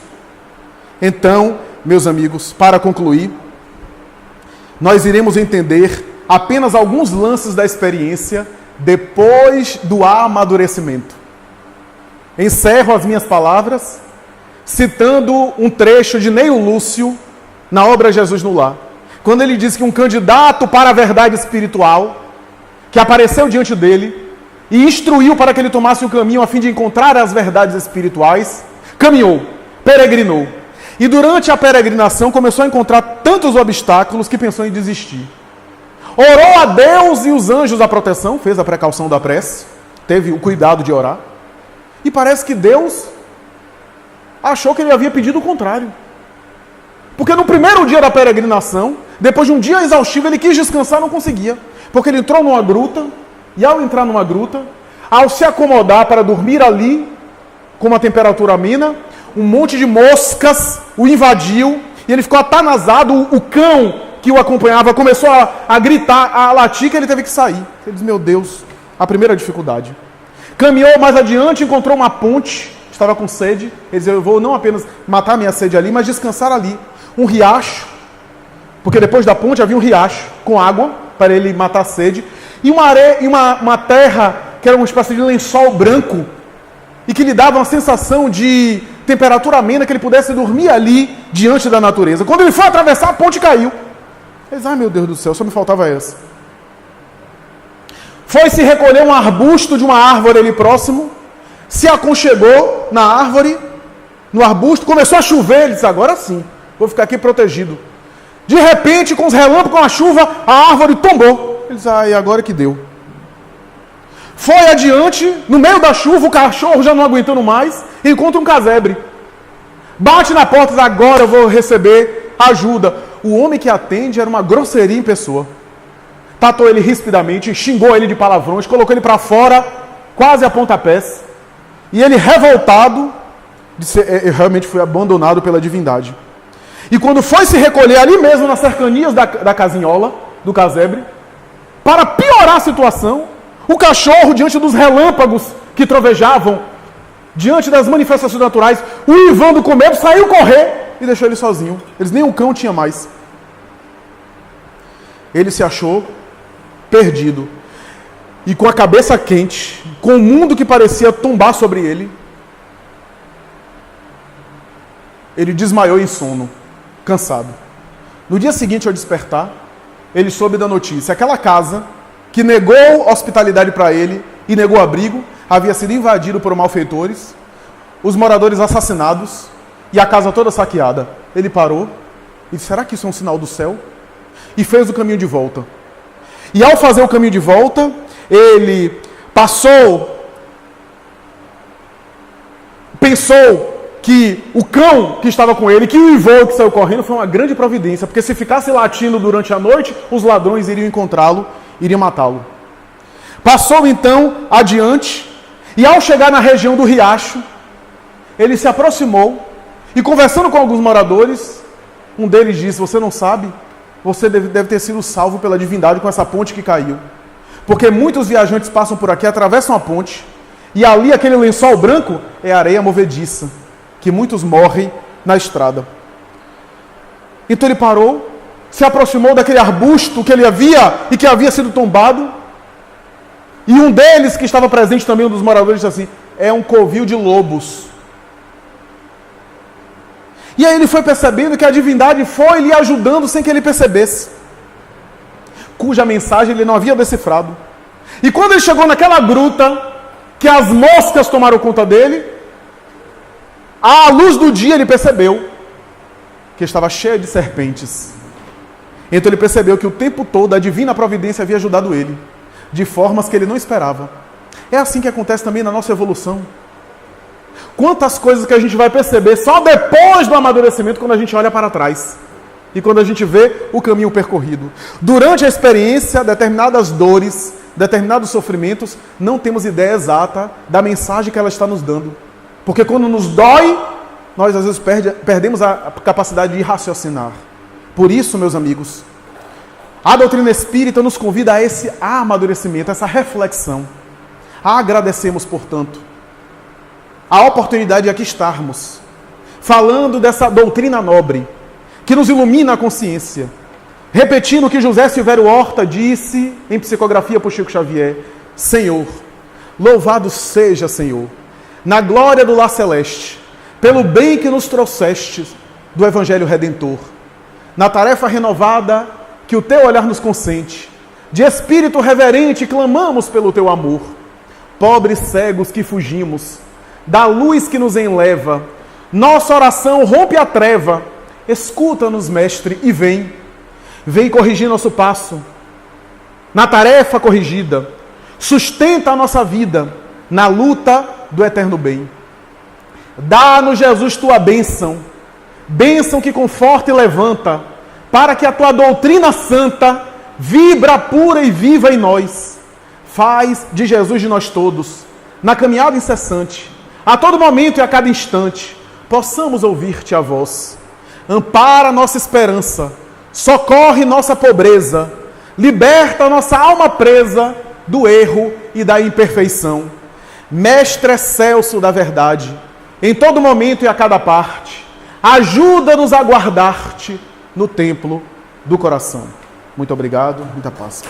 Então, meus amigos, para concluir, nós iremos entender apenas alguns lances da experiência depois do amadurecimento. Encerro as minhas palavras citando um trecho de Neio Lúcio na obra Jesus no Lar. Quando ele diz que um candidato para a verdade espiritual, que apareceu diante dele e instruiu para que ele tomasse o caminho a fim de encontrar as verdades espirituais, caminhou, peregrinou. E durante a peregrinação começou a encontrar tantos obstáculos que pensou em desistir. Orou a Deus e os anjos a proteção, fez a precaução da prece, teve o cuidado de orar. E parece que Deus achou que ele havia pedido o contrário. Porque no primeiro dia da peregrinação, depois de um dia exaustivo, ele quis descansar, não conseguia. Porque ele entrou numa gruta, e ao entrar numa gruta, ao se acomodar para dormir ali, com uma temperatura amena, um monte de moscas o invadiu, e ele ficou atanazado. O cão que o acompanhava começou a gritar, a latir, que ele teve que sair. Ele disse, meu Deus, a primeira dificuldade. Caminhou mais adiante, encontrou uma ponte, estava com sede. Ele disse, eu vou não apenas matar minha sede ali, mas descansar ali. Um riacho, porque depois da ponte havia um riacho com água, para ele matar a sede, e uma areia, e uma terra que era uma espécie de lençol branco, e que lhe dava uma sensação de temperatura amena, que ele pudesse dormir ali, diante da natureza. Quando ele foi atravessar, a ponte caiu. Ele disse, meu Deus do céu, só me faltava essa. Foi se recolher um arbusto de uma árvore ali próximo, se aconchegou na árvore, no arbusto, começou a chover, ele disse, agora sim, vou ficar aqui protegido. De repente, com os relâmpagos, com a chuva, a árvore tombou. Ele disse, e agora que deu. Foi adiante, no meio da chuva, o cachorro já não aguentando mais, encontra um casebre. Bate na porta, diz, agora eu vou receber ajuda. O homem que atende era uma grosseria em pessoa. Tratou ele rispidamente, xingou ele de palavrões, colocou ele para fora, quase a pontapés. E ele, revoltado, disse, eu realmente fui abandonado pela divindade. E quando foi se recolher ali mesmo, nas cercanias da casinhola, do casebre, para piorar a situação, o cachorro, diante dos relâmpagos que trovejavam, diante das manifestações naturais, o uivando com medo, saiu correr e deixou ele sozinho. Eles nem um cão tinha mais. Ele se achou perdido. E com a cabeça quente, com o mundo que parecia tombar sobre ele, ele desmaiou em sono, cansado. No dia seguinte, ao despertar, ele soube da notícia. Aquela casa, que negou hospitalidade para ele e negou abrigo, havia sido invadido por malfeitores, os moradores assassinados e a casa toda saqueada. Ele parou e disse, será que isso é um sinal do céu? E fez o caminho de volta. E ao fazer o caminho de volta, ele pensou que o cão que estava com ele, que uivou, que saiu correndo, foi uma grande providência, porque se ficasse latindo durante a noite, os ladrões iriam encontrá-lo, iriam matá-lo. Passou então adiante, e ao chegar na região do riacho, ele se aproximou, e conversando com alguns moradores, um deles disse, você não sabe? Você deve ter sido salvo pela divindade com essa ponte que caiu. Porque muitos viajantes passam por aqui, atravessam a ponte, e ali aquele lençol branco é areia movediça, que muitos morrem na estrada. Então ele parou, se aproximou daquele arbusto que ele havia e que havia sido tombado, e um deles, que estava presente também, um dos moradores, disse assim, é um covil de lobos. E aí ele foi percebendo que a divindade foi lhe ajudando sem que ele percebesse, cuja mensagem ele não havia decifrado. E quando ele chegou naquela gruta, que as moscas tomaram conta dele, à luz do dia ele percebeu que estava cheia de serpentes. Então ele percebeu que o tempo todo a divina providência havia ajudado ele, de formas que ele não esperava. É assim que acontece também na nossa evolução. Quantas coisas que a gente vai perceber só depois do amadurecimento, quando a gente olha para trás. E quando a gente vê o caminho percorrido. Durante a experiência, determinadas dores, determinados sofrimentos, não temos ideia exata da mensagem que ela está nos dando. Porque quando nos dói, nós às vezes perdemos a capacidade de raciocinar. Por isso, meus amigos, a doutrina espírita nos convida a esse amadurecimento, a essa reflexão. Agradecemos, portanto, a oportunidade de aqui estarmos, falando dessa doutrina nobre, que nos ilumina a consciência, repetindo o que José Silvério Horta disse em psicografia por Chico Xavier: Senhor, louvado seja, Senhor, na glória do lar celeste, pelo bem que nos trouxeste do Evangelho Redentor, na tarefa renovada que o teu olhar nos consente, de espírito reverente clamamos pelo teu amor, pobres cegos que fugimos, da luz que nos enleva, nossa oração rompe a treva, escuta-nos, mestre, e vem corrigir nosso passo, na tarefa corrigida, sustenta a nossa vida, na luta do eterno bem. Dá-nos, Jesus, tua bênção, bênção que conforta e levanta, para que a tua doutrina santa vibra pura e viva em nós. Faz de Jesus de nós todos, na caminhada incessante, a todo momento e a cada instante, possamos ouvir-te a voz. Ampara nossa esperança, socorre nossa pobreza, liberta nossa alma presa do erro e da imperfeição. Mestre excelso da verdade, em todo momento e a cada parte, ajuda-nos a guardar-te no templo do coração. Muito obrigado, muita paz.